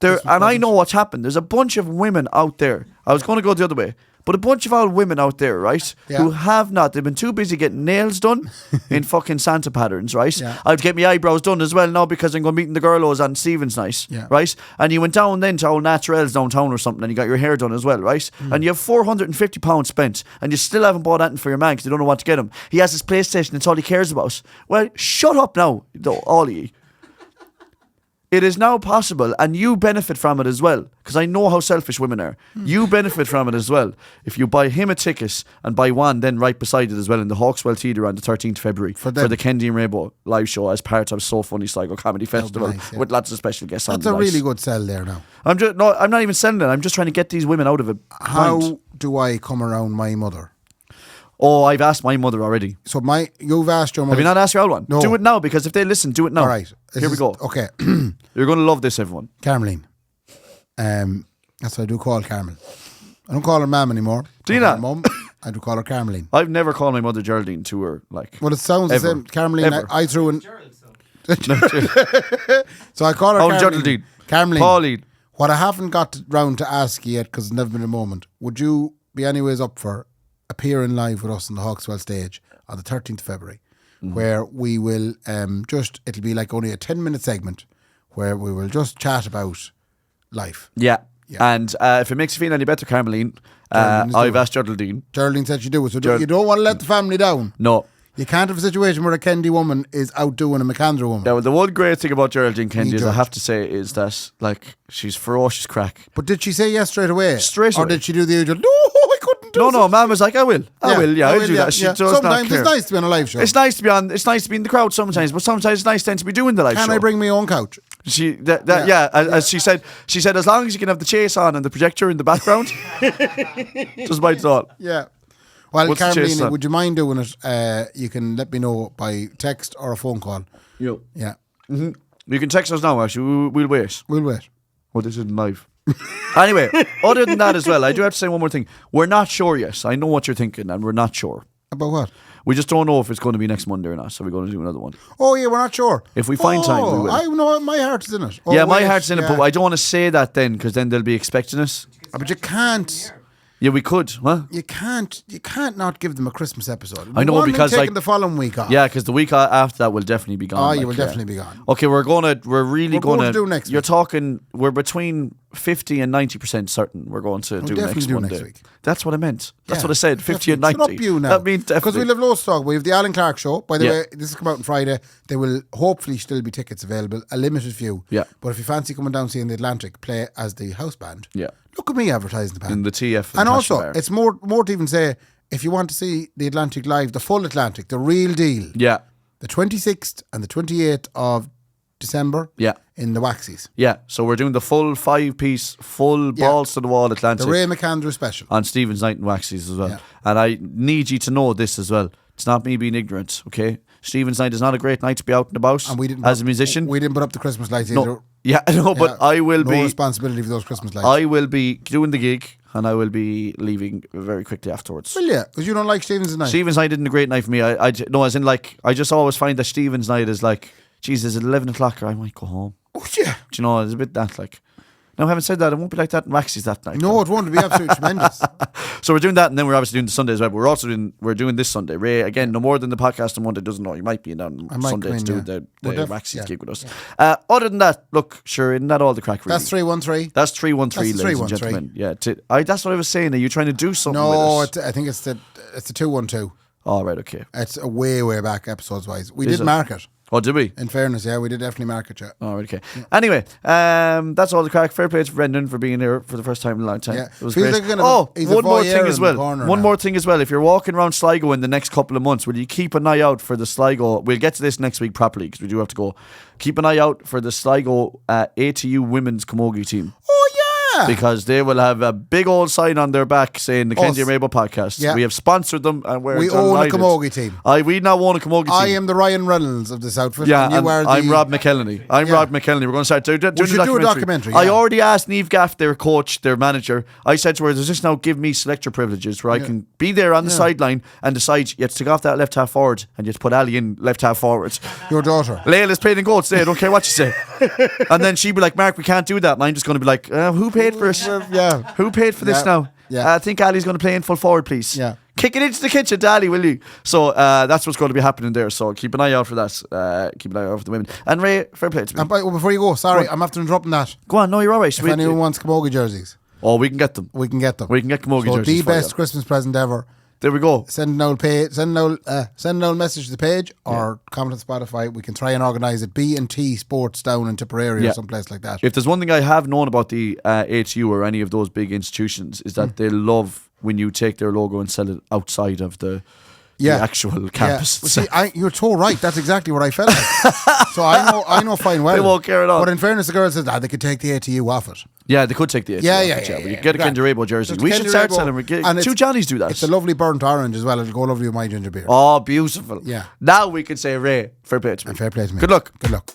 And I know what's happened. There's a bunch of women out there. I was going to go the other way. But a bunch of old women out there, right? Yeah. Who have not. They've been too busy getting nails done in fucking Santa patterns, right? Yeah. I'd get my eyebrows done as well now because I'm going meeting the girlos on Stephen's night, Yeah. right? And you went down then to old Naturels downtown or something and you got your hair done as well, right? And you have £450 spent and you still haven't bought anything for your man because you don't know what to get him. He has his PlayStation, it's all he cares about. Well, shut up now, all of you. It is now possible, and you benefit from it as well, because I know how selfish women are. You benefit from it as well. If you buy him a ticket and buy one then right beside it as well in the Hawkswell Theatre on the 13th of February for them. the Kendy and Raybo live show as part of So Funny Sligo Comedy Festival nice, yeah. with lots of special guests on That's the a night. really good sell there now. I'm not even selling it. I'm just trying to get these women out of it. How do I come around my mother? Oh, I've asked my mother already. So you've asked your mother. Have you not asked your old one? No. Do it now, because if they listen, do it now. All right. Here we go. Okay. You're going to love this, everyone. Carmeline. That's what I do call Carmel. I don't call her ma'am anymore. Do you I call not? her Mum. I do call her Carmeline. I've never called my mother Geraldine to her, like. Well, it sounds Ever. the same. Carmeline, Ever. I threw in. Gerald, so. So I call her Oh, Carmeline. Geraldine. Carmeline. Pauline. What I haven't got round to ask you yet, because it's never been a moment, would you be anyways up for appearing live with us on the Hawkswell stage on the 13th of February, where we will it'll be like only a 10-minute segment where we will just chat about life. Yeah. Yeah. And if it makes you feel any better, Carmeline, Geraldine is I've doing asked Geraldine. Geraldine said she do it, so you don't want to let the family down. No. You can't have a situation where a Kendy woman is outdoing a McAndrew woman. Yeah, well, the one great thing about Geraldine Kendy, is I judge. have to say, is that like she's ferocious crack. But did she say yes straight away? Straight Or away. did she do the usual, no, I couldn't do No, Mum was like, I will, I'll do that. She does Sometimes not care. it's nice to be on a live show. It's nice to be on. It's nice to be in the crowd sometimes, but sometimes it's nice then to be doing the live show. Can I bring my own couch? As she said, as long as you can have the chase on and the projector in the background, just my thought. Yeah. Well, What's the chase Carmelina, on? would you mind doing it? You can let me know by text or a phone call. You Yeah. can text us now. Actually, we'll wait. We'll wait. Oh, this isn't live. Anyway, other than that as well, I do have to say one more thing. We're not sure yet. I know what you're thinking, and we're not sure. About what? We just don't know if it's going to be next Monday or not, so we're going to do another one. Oh, yeah, we're not sure. If we find time, we will. I know my heart is in it. Oh, Yeah, my wait, heart's in it, yeah. but I don't want to say that then, because then they'll be expecting us. But you can't. Yeah, we could. Huh? You can't not give them a Christmas episode. I know, One because, taking like, the following week off. Yeah, because the week after that will definitely be gone. Oh, you will definitely be gone. Okay, we're really going going to do next You're week. talking. We're between 50 and 90% certain we're going to do definitely next do Monday. next week. That's what I meant. That's Yeah, what I said. 50 and 90. Shut up, you now. That means Because definitely. we'll have loads to talk. We have the Alan Clark show. By the Yeah. way, this is come out on Friday. There will hopefully still be tickets available, a limited few. Yeah. But if you fancy coming down seeing the Atlantic play as the house band, Yeah. look at me advertising the band. In the TF. And Tasha also, Bar. it's more to even say, if you want to see the Atlantic live, the full Atlantic, the real deal, Yeah. the 26th and the 28th of December Yeah. in the Waxies. Yeah. So we're doing the full 5-piece, full balls to the wall Atlantic. The Ray McAndrew special. On Stephen's Night and Waxies as well. Yeah. And I need you to know this as well. It's not me being ignorant, okay? Stephen's Night is not a great night to be out and about And we didn't as a musician. We didn't put up the Christmas lights either. No. Yeah, I know, but Yeah, I will no be. responsibility for those Christmas lights. I will be doing the gig, and I will be leaving very quickly afterwards. Will you? Because you don't like Stevens night. Stephen's Night isn't a great night for me. No, as in, like, I just always find that Stephen's Night is like, Jesus, at 11 o'clock, I might go home. Oh, yeah. Do you know, it's a bit that, like. Now, having said that, it won't be like that in Waxies that night. No, it won't. It'll be absolutely tremendous. So we're doing that, and then we're obviously doing the Sunday as well. We're doing this Sunday. Ray, again, no more than the podcast on Monday doesn't know. You might be in on might Sunday come in, to do yeah. the We're Waxies gig with us. Other than that, look, sure, isn't that all the crack, really? That's 313. That's 313, That's ladies and 313. gentlemen. Yeah, that's what I was saying. Are you trying to do something No, with us? I think it's the 212. Oh, right, okay. It's a way back episodes wise. We Is did it? mark it. Oh, did we? In fairness, yeah, we did definitely mark it. Yeah. Oh, right, okay. Anyway, that's all the crack. Fair play to Brendan for being here for the first time in a long time. Yeah. It was Feels great. like kind of he's a one more voyeur thing in as the well. corner One now. more thing as well. If you're walking around Sligo in the next couple of months, will you keep an eye out for the Sligo? We'll get to this next week properly because we do have to go. Keep an eye out for the Sligo ATU women's camogie team. Oh, yeah. Because they will have a big old sign on their back saying the Kendy and Raybo podcast. Yeah. We have sponsored them and we're We own a delighted. camogie team. We now own a camogie team. I am the Ryan Reynolds of this outfit. Yeah, and you are the... I'm Rob McKellany. Yeah. Rob McKellany. We're going to start doing We should do a documentary, I yeah. already asked Niamh Gaff, their coach, their manager. I said to her, does this now give me selector privileges where I can be there on the sideline and decide you have to take off that left half forward and you have to put Ali in left half forward. Your daughter. Layla's playing in goal today. I don't care what you say. And then she'd be like, Mark, we can't do that. And I'm just going to be like, who paid for it? Yeah. Who paid for this Yeah. now? Yeah. I think Ali's going to play in full forward, please. Yeah. Kick it into the kitchen, Dally, will you? So that's what's going to be happening there. So keep an eye out for that. Keep an eye out for the women. And Ray, fair play to me. And before you go, sorry, I'm after interrupting that. Go on, no, you're all right. If anyone wants camogie jerseys, we can get them. we can get them. We can get camogie So jerseys the for you. best Christmas present ever. There we go. Send an old message to the page or comment on Spotify. We can try and organise it. B&T Sports down in Tipperary Yeah. or someplace like that. If there's one thing I have known about the HU or any of those big institutions is that they love when you take their logo and sell it outside of the actual campus. Well, see, you're so right. That's exactly what I felt like. So I know fine well. They won't care at all. But in fairness, the girl says they could take the ATU off it. Yeah, they could take the HU. Yeah, off yeah, it, yeah, But you yeah. can get a Grand. Kendy Raybo jersey. Just We Kendy should start Raybo. selling. And Two Johnnies do that. It's a lovely burnt orange as well. It'll go lovely with my ginger beer. Oh, beautiful. Yeah. Now we can say, Ray, fair play to me. And fair play to me. Good luck. Good luck.